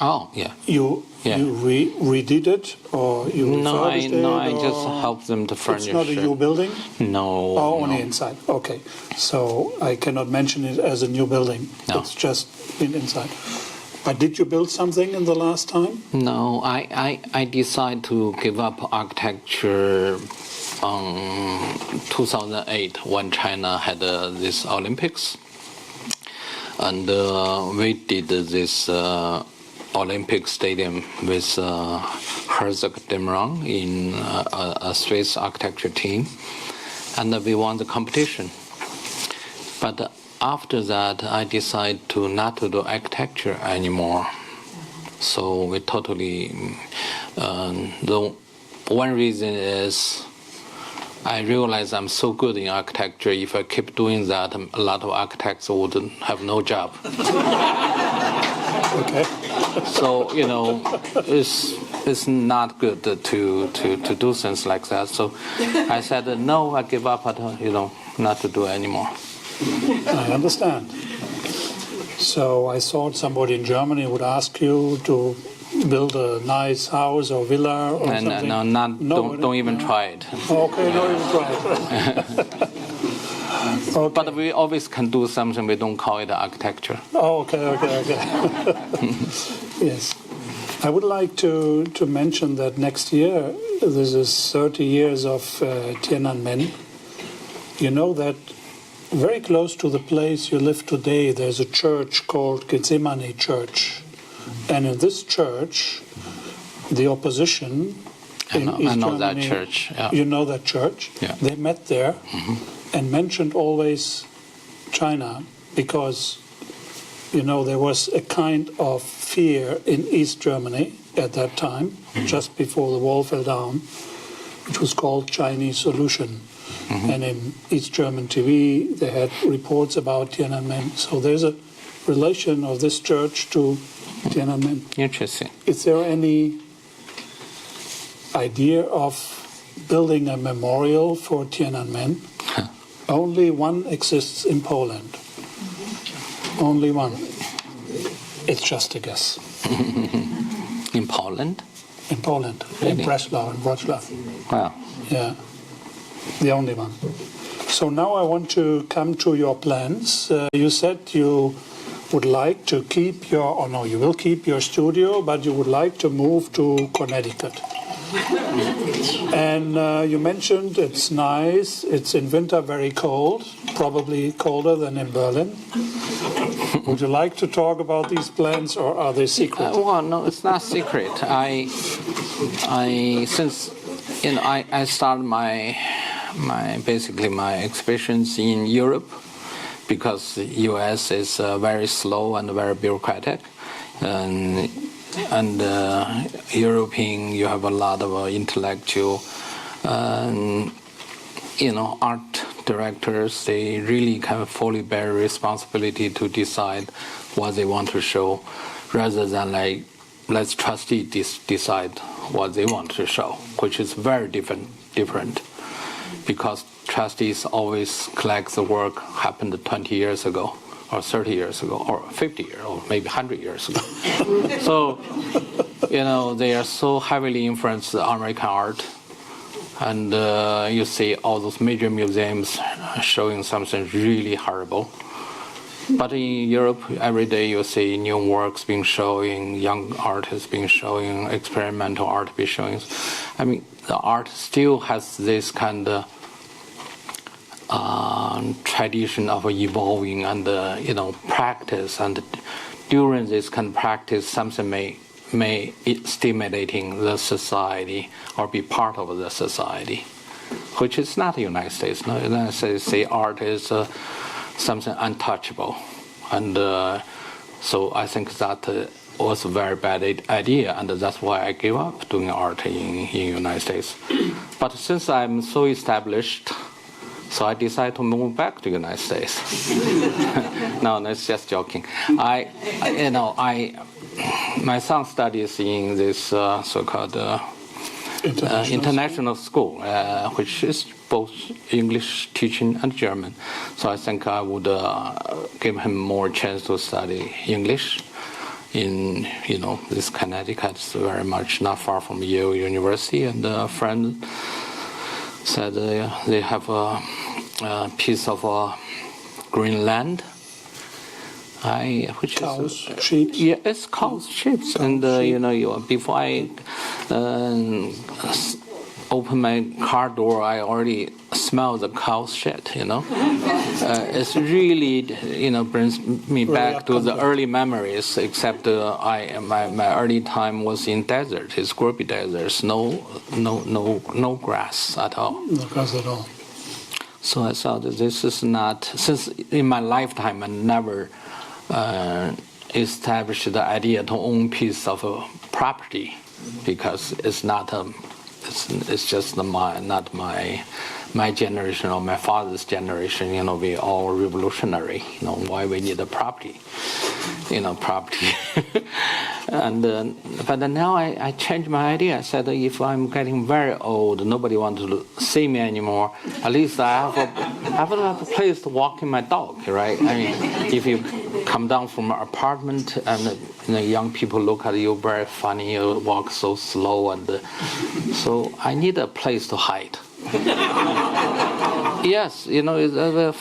Oh, yeah. You redid it, or you refurbished it? I just helped them to furnish it. It's not a new building? No. Oh, only inside. Okay. So I cannot mention it as a new building. No. It's just inside. But did you build something in the last time? No, I decided to give up architecture 2008 when China had this Olympics. And we did this Olympic Stadium with Herzog Demrang in a Swiss architecture team, and we won the competition. But after that, I decided to not to do architecture anymore. So we totally. The one reason is I realize I'm so good in architecture. If I keep doing that, a lot of architects would have no job. Okay. So it's not good to do things like that. So I said no. I give up. Not to do it anymore. I understand. So I thought somebody in Germany would ask you to build a nice house or villa or something. No, don't even try it. Okay, don't even try it. Okay. But we always can do something. We don't call it architecture. Oh, okay. Yes. I would like to mention that next year, this is 30 years of Tiananmen. You know that very close to the place you live today, there's a church called Gethsemane Church. And in this church, the opposition in East Germany, that church. Yeah. You know that church? Yeah. They met there and mentioned always China because, there was a kind of fear in East Germany at that time, just before the wall fell down, which was called Chinese solution. And in East German TV, they had reports about Tiananmen. So there's a relation of this church to Tiananmen. Interesting. Is there any idea of building a memorial for Tiananmen? Only one exists in Poland. Only one. It's just a guess. In Poland? In Poland. Really? In Breslau, in Wrocław. Wow. Yeah. The only one. So now I want to come to your plans. You said you would like to keep you will keep your studio, but you would like to move to Connecticut. And you mentioned it's nice, it's in winter very cold, probably colder than in Berlin. Would you like to talk about these plans, or are they secret? Well, no, it's not secret. I started my exhibitions in Europe because the U.S. is very slow and very bureaucratic, and European you have a lot of intellectual, art directors. They really can fully bear responsibility to decide what they want to show, rather than let's trustees decide what they want to show, which is very different. Because trustees always collect the work happened 20 years ago, or 30 years ago, or 50 years, or maybe 100 years ago. So, they are so heavily influenced American art. And you see all those major museums showing something really horrible. But in Europe, every day you see new works being shown, young artists being shown, experimental art being shown. I mean, the art still has this kind of tradition of evolving and practice. And during this kind of practice, something may stimulating the society or be part of the society, which is not the United States. No, the United States say art is something untouchable, and so I think that was a very bad idea, and that's why I gave up doing art in the United States. But since I'm so established, so I decided to move back to the United States. No, that's just joking. My son studies in this so-called international school, which is both English teaching and German. So I think I would give him more chance to study English in this Connecticut. It's very much not far from Yale University. And a friend said they have a piece of green land. Which cows, is sheep. Yeah, it's cows, sheep, and before I open my car door, I already smell the cow's shit. It's really brings me back to the early memories. Except my early time was in desert. It's Gobi desert. No grass at all. No grass at all. So I thought that this is not, since in my lifetime I never establish the idea to own piece of property, because it's not it's just not my generation or my father's generation. We all revolutionary. Why we need a property, property. And but now I changed my idea. I said, if I'm getting very old, nobody wants to see me anymore, at least I have a place to walk in my dog, right? I mean, if you come down from an apartment and young people look at you very funny, you walk so slow, and so I need a place to hide. Yes, in the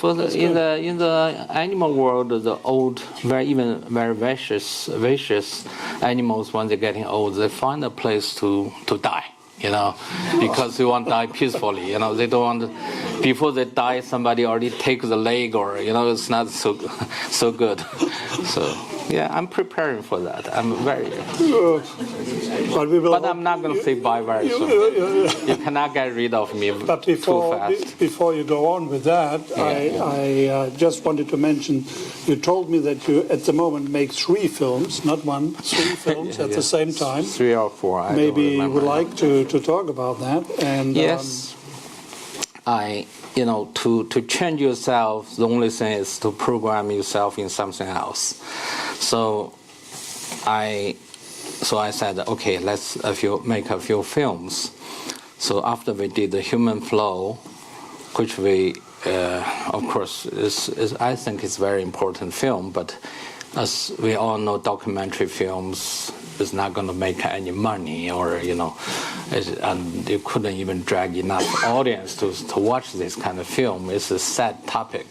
animal world, the old, very vicious animals, when they're getting old, they find a place to die. Because they want to die peacefully. They don't want to, before they die, somebody already takes the leg, or it's not so good. So yeah, I'm preparing for that. I'm very. But I'm not going to say bye very soon. You cannot get rid of me too fast. Before you go on with that, I just wanted to mention, you told me that you at the moment make 3 films, not 1, 3 films at the same time. 3 or 4. Maybe you would like to talk about that. And yes, to change yourself, the only thing is to program yourself in something else. So I said, okay, let's make a few films. So after we did The Human Flow, which we, of course, I think is a very important film, but as we all know, documentary films is not going to make any money, or and you couldn't even drag enough audience to watch this kind of film. It's a sad topic,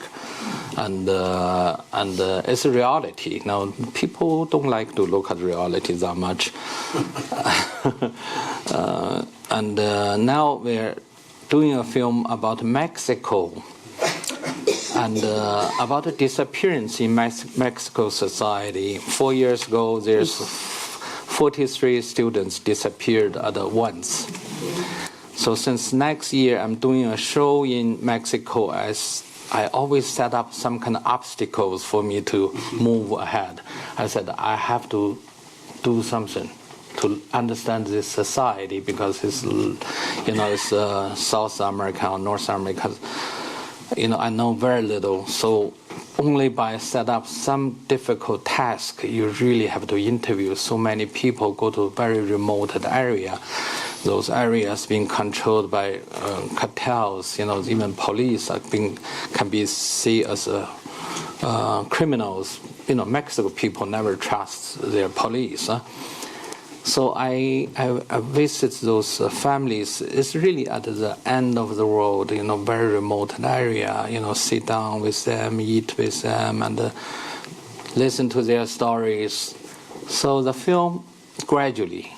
and it's a reality. Now people don't like to look at reality that much, and now we're doing a film about Mexico. And about the disappearance in Mexico society. 4 years ago, there's 43 students disappeared at once. So since next year, I'm doing a show in Mexico. As I always set up some kind of obstacles for me to move ahead. I said I have to do something to understand this society, because it's South America or North America. I know very little, so only by set up some difficult task, you really have to interview so many people, go to a very remote area. Those areas being controlled by cartels, even police can be seen as criminals. Mexico people never trust their police. So I visit those families. It's really at the end of the world, very remote area. Sit down with them, eat with them, and listen to their stories. So the film, gradually.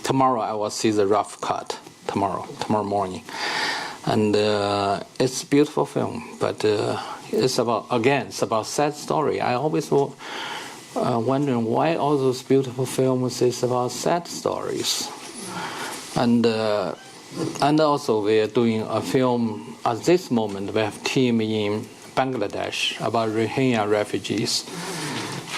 Tomorrow I will see the rough cut. Tomorrow morning, and it's a beautiful film. But it's about sad story. I always wondering why all those beautiful films is about sad stories. And also we are doing a film at this moment. We have a team in Bangladesh about Rohingya refugees.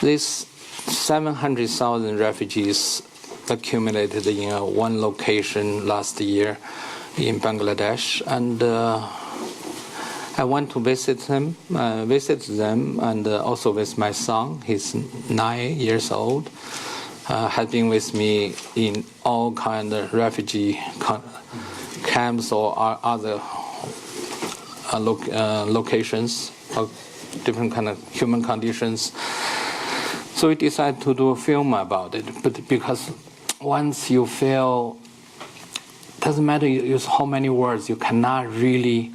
These 700,000 refugees accumulated in one location last year in Bangladesh, and I went to visit them, and also with my son. He's 9 years old. Has been with me in all kind of refugee camps or other locations of different kind of human conditions. So we decided to do a film about it. But because once you feel, doesn't matter you use how many words, you cannot really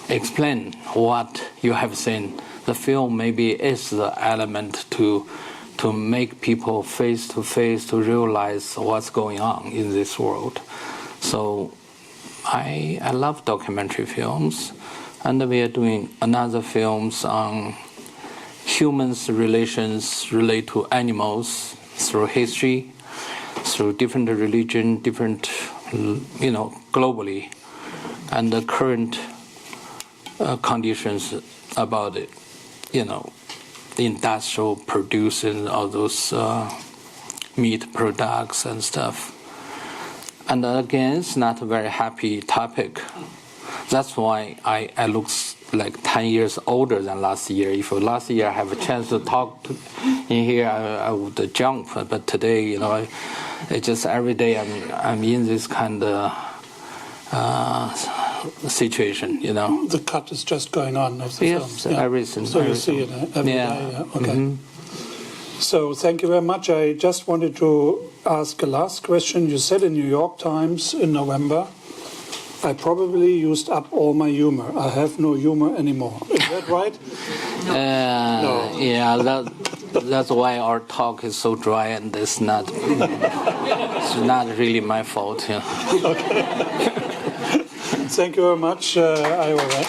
explain what you have seen. The film maybe is the element to make people face to face to realize what's going on in this world. So I love documentary films, and we are doing another films on humans' relations relate to animals through history, through different religion, different, globally, and the current conditions about it, the industrial producing all those meat products and stuff. And again, it's not a very happy topic. That's why I look like 10 years older than last year. If last year I have a chance to talk in here, I would jump. But today, you know, it's just every day I'm in this kind of situation, you know. The cut is just going on of the yes, films. Yeah. Everything. So everything. you see it every day. Yeah. Okay. Mm-hmm. So thank you very much. I just wanted to ask a last question. You said in New York Times in November, I probably used up all my humor. I have no humor anymore. Is that right? No. Yeah, that's why our talk is so dry, and it's not really my fault. Yeah. Okay. Thank you very much, Ai Weiwei.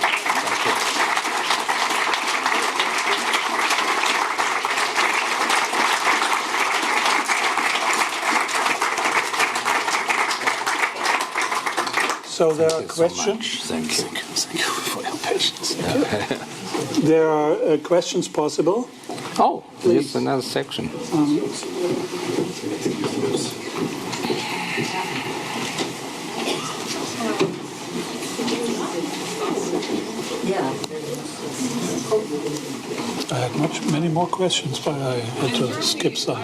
So there are questions. So Thank you for your patience. There are questions possible. Oh, there's another section. I had many more questions, but I had to skip some.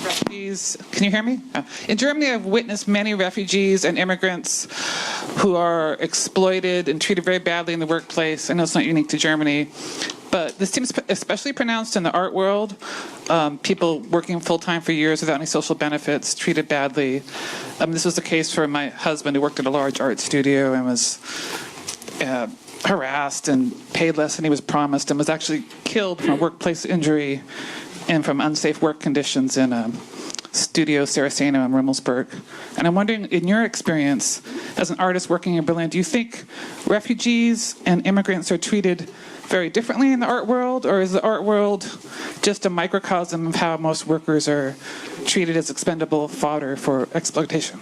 Refugees. Can you hear me? In Germany, I've witnessed many refugees and immigrants who are exploited and treated very badly in the workplace. I know it's not unique to Germany, but this seems especially pronounced in the art world. People working full-time for years without any social benefits, treated badly. This was the case for my husband, who worked at a large art studio and was harassed and paid less than he was promised, and was actually killed from a workplace injury and from unsafe work conditions in a studio Saraceno in Rummelsburg. And I'm wondering, in your experience as an artist working in Berlin, do you think refugees and immigrants are treated very differently in the art world, or is the art world just a microcosm of how most workers are treated as expendable fodder for exploitation?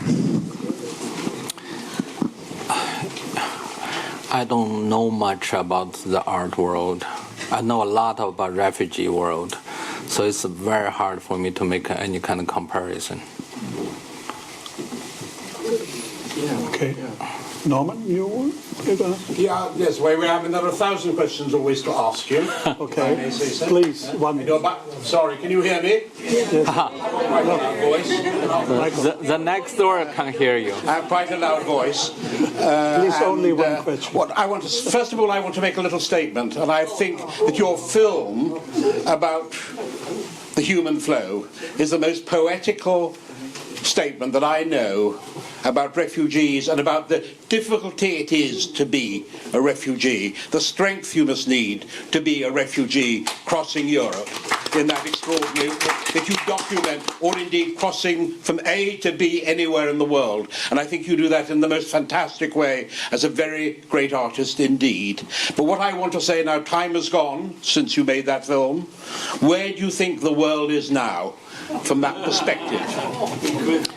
I don't know much about the art world. I know a lot about refugee world, so it's very hard for me to make any kind of comparison. Okay. Norman, you're gonna? Yeah, yes, we have another 1,000 questions always to ask you. Okay. If I may say so. Please, one. Sorry, can you hear me? Yes. Quite a loud voice. The next door can hear you. I have quite a loud voice. Please, only one question. First of all, I want to make a little statement, and I think that your film about the human flow is the most poetical statement that I know about refugees and about the difficulty it is to be a refugee, the strength you must need to be a refugee crossing Europe in that extraordinary that you document, or indeed crossing from A to B anywhere in the world. And I think you do that in the most fantastic way as a very great artist indeed. But what I want to say now, time has gone since you made that film. Where do you think the world is now from that perspective?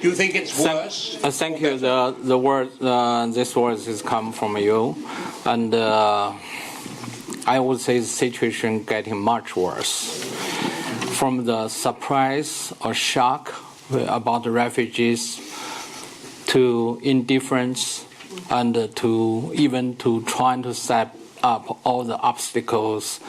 Do you think it's worse? Thank you. The word, this word has come from you, and I would say the situation getting much worse. From the surprise or shock about the refugees, to indifference, and to even to trying to set up all the obstacles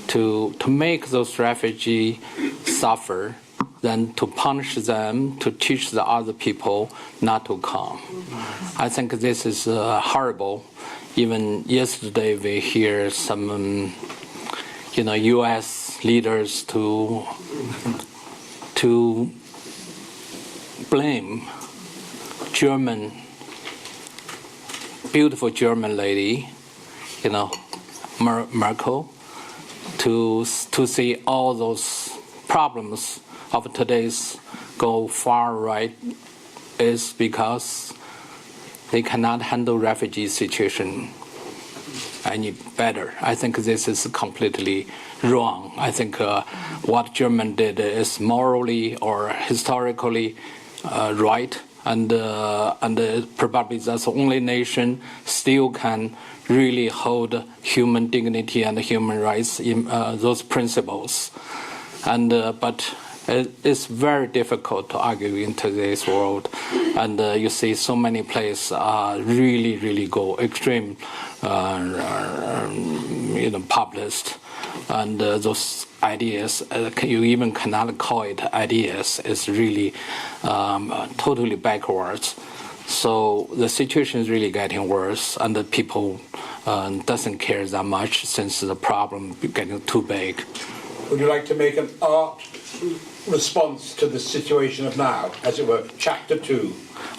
to make those refugees suffer, then to punish them, to teach the other people not to come. I think this is horrible. Even yesterday we hear some, U.S. leaders to blame beautiful German lady, Merkel, to see all those problems of today's go far right is because they cannot handle refugee situation any better. I think this is completely wrong. I think what Germany did is morally or historically right, and probably that's the only nation still can really hold human dignity and human rights in those principles. And but it's very difficult to argue in today's world, and you see so many places really go extreme, populist, and those ideas you even cannot call it ideas. It's really totally backwards. So the situation is really getting worse, and the people doesn't care that much since the problem is getting too big. Would you like to make an art response to the situation of now, as it were, chapter 2?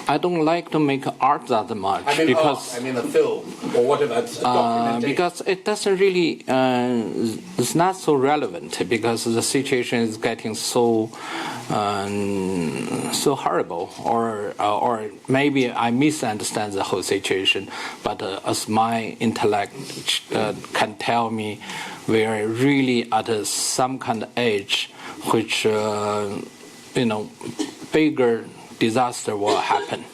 I don't like to make art that much because art, I mean a film or whatever, a documentation. Because it doesn't really, it's not so relevant because the situation is getting so horrible, or maybe I misunderstand the whole situation. But as my intellect can tell me, we are really at some kind of age which bigger disaster will happen.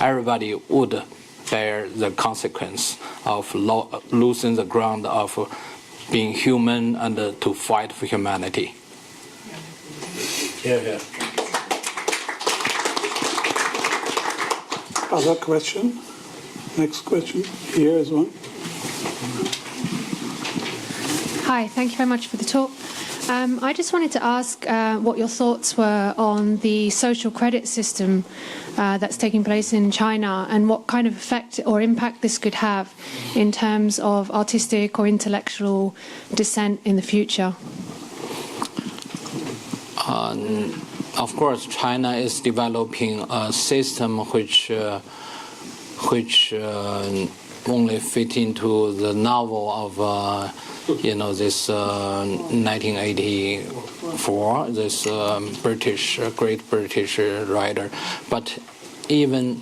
Everybody would bear the consequence of losing the ground of being human and to fight for humanity. Yeah. Other question? Next question. Here is one. Hi, thank you very much for the talk. I just wanted to ask what your thoughts were on the social credit system that's taking place in China, and what kind of effect or impact this could have in terms of artistic or intellectual dissent in the future. Of course, China is developing a system which only fit into the novel of this 1984, this great British writer. But even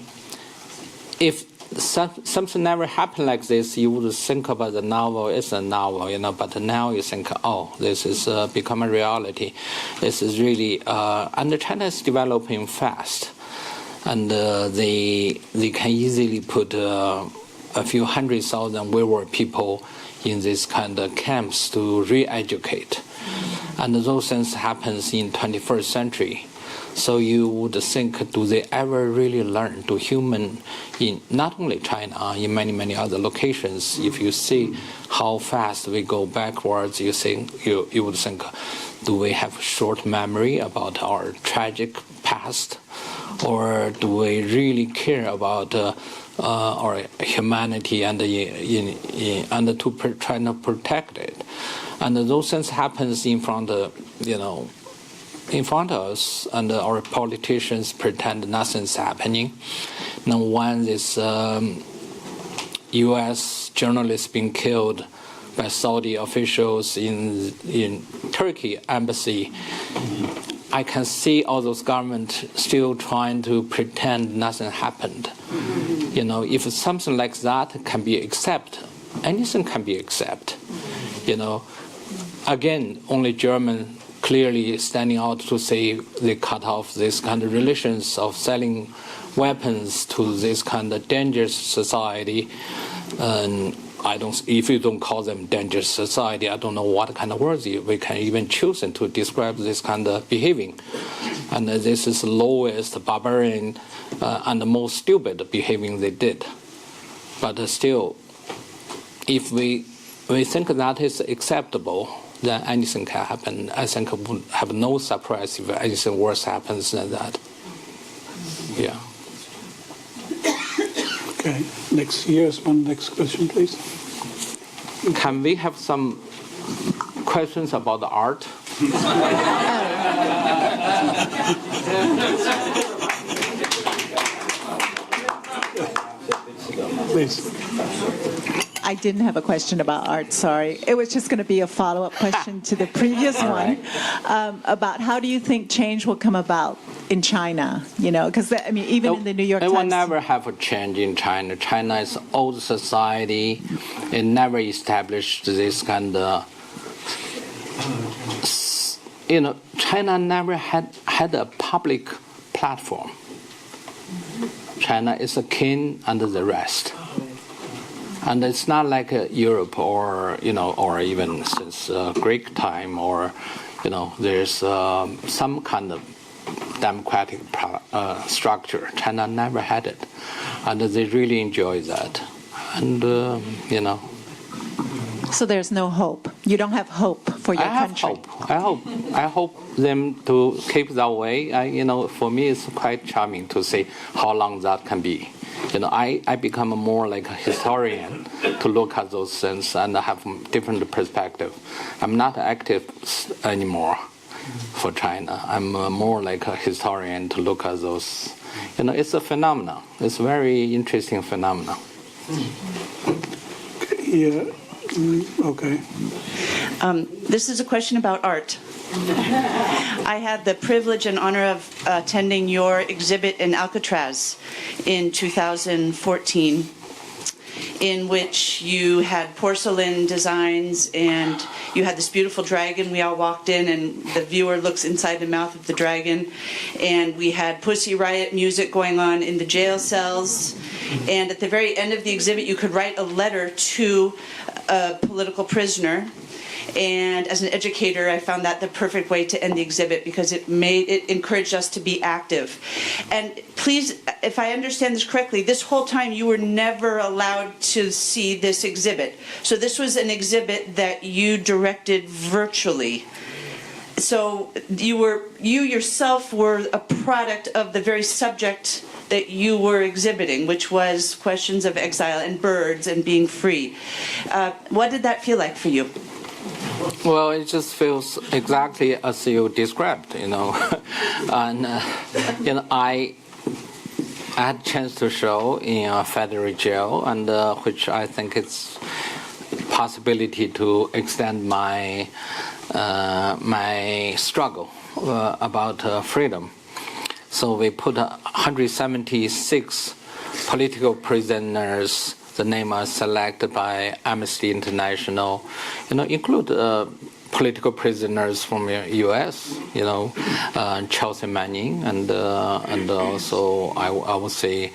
if something never happened like this, you would think about the novel as a novel, But now you think, this is become a reality. This is really, and China is developing fast, and they can easily put a few 100,000 wayward people in this kind of camps to re-educate. And those things happens in 21st century. So you would think, do they ever really learn to human in not only China, in many other locations? If you see how fast we go backwards, you would think, do we have short memory about our tragic past? Or do we really care about our humanity and to try to protect it? And those things happens in front of us, and our politicians pretend nothing's happening. Now, when this U.S. journalist being killed by Saudi officials in Turkey embassy, I can see all those governments still trying to pretend nothing happened. If something like that can be accepted, anything can be accepted. Again, only German clearly standing out to say they cut off this kind of relations of selling weapons to this kind of dangerous society. And if you don't call them dangerous society, I don't know what kind of words we can even choose to describe this kind of behaving. And this is the lowest, barbarian, and the most stupid behaving they did. But still, if we think that is acceptable, then anything can happen. I think I would have no surprise if anything worse happens than that. Yeah. Okay. Next question, please. Can we have some questions about the art? Please. I didn't have a question about art, sorry. It was just going to be a follow-up question to the previous one about how do you think change will come about in China? Because, even in the New York Times... It will never have a change in China. China is an old society. It never established this kind of... China never had a public platform. China is a king under the rest. And it's not like Europe or even since Greek time or there's some kind of democratic structure. China never had it, and they really enjoy that. And So there's no hope. You don't have hope for your country. I hope them to keep that way. For me, it's quite charming to see how long that can be. I become more like a historian to look at those things and have different perspective. I'm not active anymore for China. I'm more like a historian to look at those. It's a phenomenon. It's a very interesting phenomenon. Yeah. Okay. This is a question about art. I had the privilege and honor of attending your exhibit in Alcatraz in 2014, in which you had porcelain designs and you had this beautiful dragon. We all walked in and the viewer looks inside the mouth of the dragon. And we had Pussy Riot music going on in the jail cells. And at the very end of the exhibit, you could write a letter to a political prisoner. And as an educator, I found that the perfect way to end the exhibit because it encouraged us to be active. And please, if I understand this correctly, this whole time you were never allowed to see this exhibit. So this was an exhibit that you directed virtually. So you yourself were a product of the very subject that you were exhibiting, which was questions of exile and birds and being free. What did that feel like for you? Well, it just feels exactly as you described, and I had a chance to show in a federal jail, and which I think it's possibility to extend my my struggle about freedom. So we put 176 political prisoners. The names are selected by Amnesty International, include political prisoners from the U.S., Chelsea Manning, and also I would say,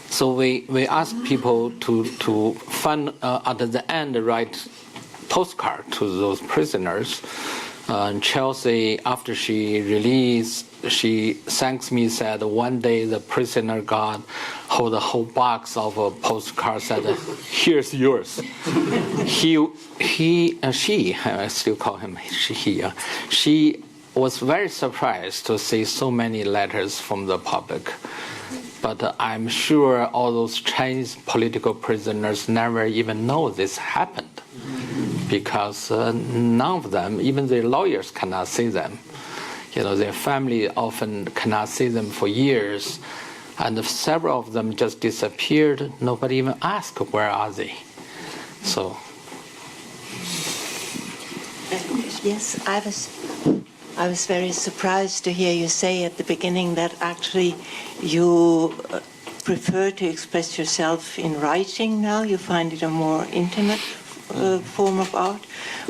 So we ask people to fund at the end write postcard to those prisoners. Chelsea, after she released, she thanks me, said one day the prisoner hold a whole box of a postcard, said, "Here's yours." She, I still call him he. She was very surprised to see so many letters from the public. But I'm sure all those Chinese political prisoners never even know this happened, because none of them, even their lawyers, cannot see them. Their family often cannot see them for years, and several of them just disappeared. Nobody even asked where are they. So. Yes, I was very surprised to hear you say at the beginning that actually you prefer to express yourself in writing now. You find it a more intimate form of art,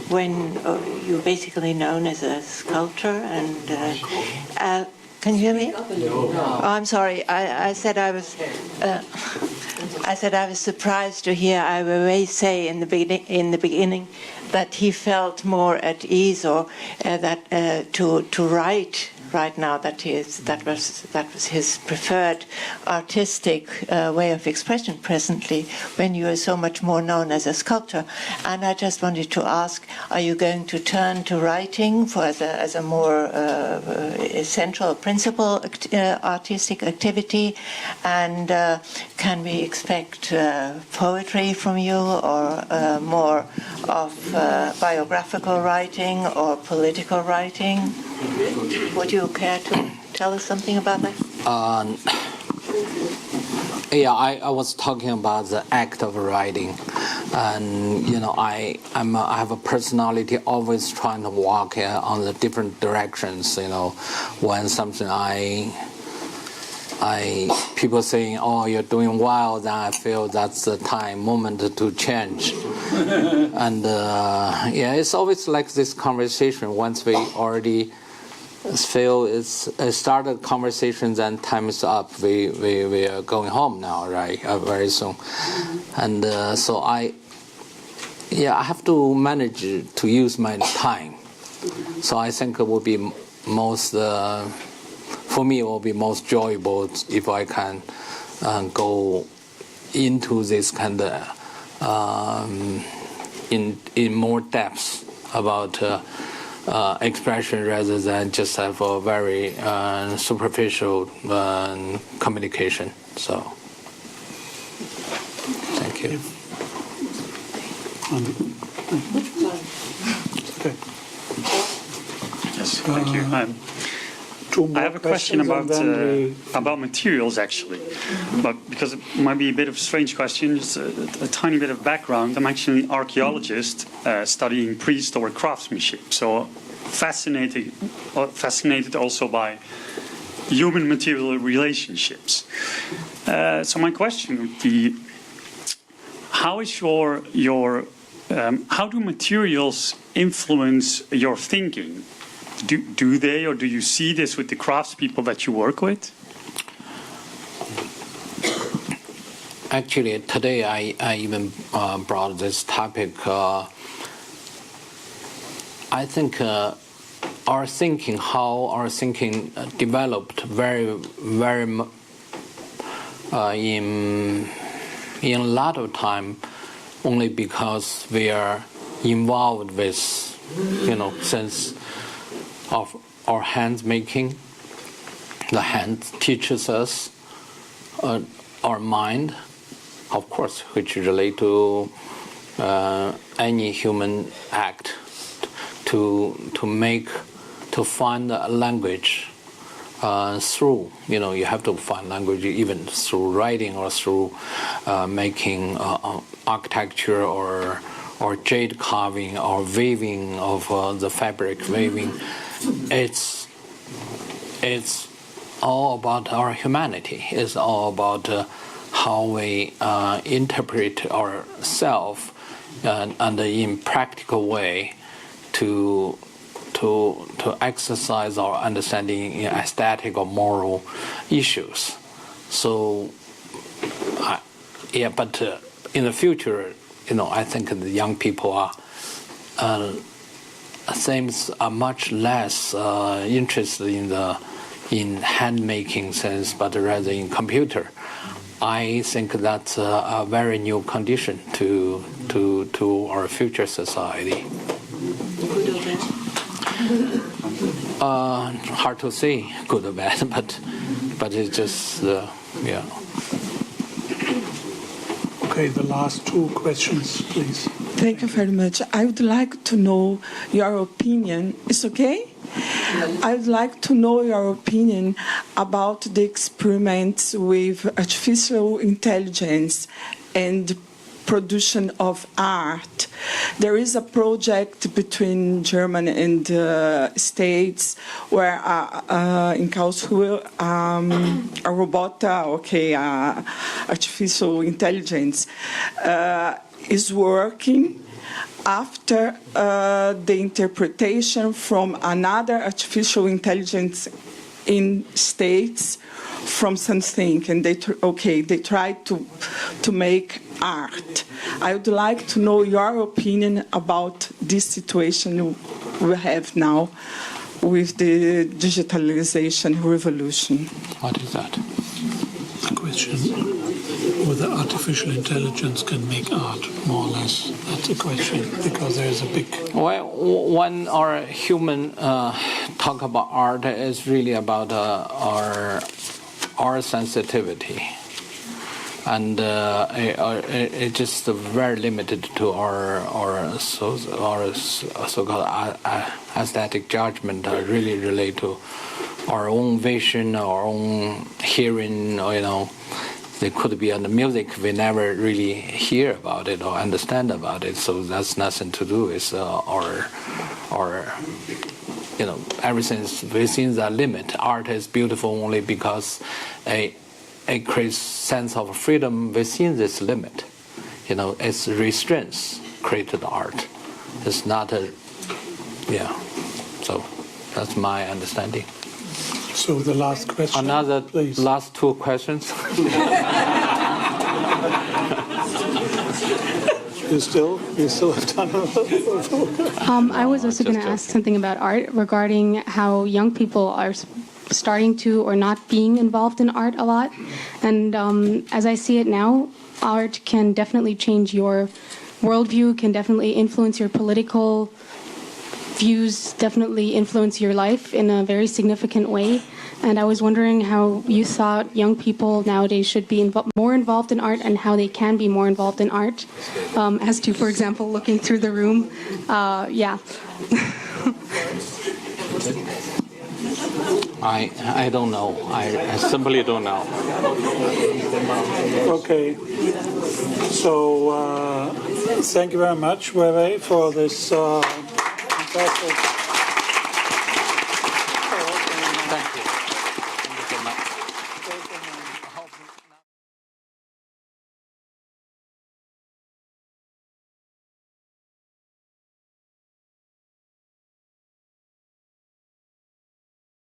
when you're basically known as a sculptor. And can you hear me? Oh, I'm sorry. I said I was surprised to hear Ai Weiwei say in the beginning that he felt more at ease, or that to write right now, that was his preferred artistic way of expression presently, when you are so much more known as a sculptor. And I just wanted to ask, are you going to turn to writing as a more central principal artistic activity? And can we expect poetry from you, or more of biographical writing or political writing? Would you care to tell us something about that? Yeah, I was talking about the act of writing, and I have a personality always trying to walk on the different directions. When something people saying, "Oh, you're doing well," then I feel that's the moment to change. And it's always like this conversation. Once we already feel it started conversations and time is up. We are going home now, right? Very soon, and so I have to manage to use my time. So I think it will be most for me. It will be most enjoyable if I can go into this kind of in more depth about. Expression rather than just have a very superficial communication. So, thank you. Okay. Yes, thank you. I have a question about materials, actually, but because it might be a bit of a strange question, just a tiny bit of background. I'm actually an archaeologist studying prehistoric craftsmanship, so fascinated also by human-material relationships. So my question would be: how is how do materials influence your thinking? Do they, or do you see this with the craftspeople that you work with? Actually, today I even brought this topic. I think how our thinking developed very in a lot of time only because we are involved with, sense of our hands making. The hand teaches us our mind, of course, which relate to any human act to find a language through. You have to find language even through writing or through making architecture or jade carving or weaving of the fabric weaving. It's all about our humanity. It's all about how we interpret ourselves and in practical way to exercise our understanding in aesthetic or moral issues. So, but in the future, I think the young people seems are much less interested in hand making sense, but rather in computer. I think that's a very new condition to our future society. Hard to say, good or bad, but it's just Okay, the last two questions, please. Thank you very much. I would like to know your opinion. It's okay? I would like to know your opinion about the experiments with artificial intelligence and production of art. There is a project between Germany and the States where in Karlsruhe a robot, artificial intelligence is working after the interpretation from another artificial intelligence in States from something, and they try to make art. I would like to know your opinion about this situation we have now with the digitalization revolution. What is that? The question whether artificial intelligence can make art, more or less. That's a question, because there is a big... Well, when our human talk about art, is really about our sensitivity. And it's just very limited to our so-called aesthetic judgment. Really relate to our own vision, our own hearing. There could be on the music we never really hear about it or understand about it. So that's nothing to do with our everything's within the limit. Art is beautiful only because it creates sense of freedom within this limit. Its restraints created art. It's not so That's my understanding. So the last question. Another please. last two questions. You still have time. I was also going to ask something about art regarding how young people are starting to or not being involved in art a lot. And as I see it now, art can definitely change your worldview, can definitely influence your political views, definitely influence your life in a very significant way. And I was wondering how you thought young people nowadays should be more involved in art and how they can be more involved in art. As to, for example, looking through the room. Yeah. I don't know. I simply don't know. Okay. So thank you very much, Weiwei, for this fantastic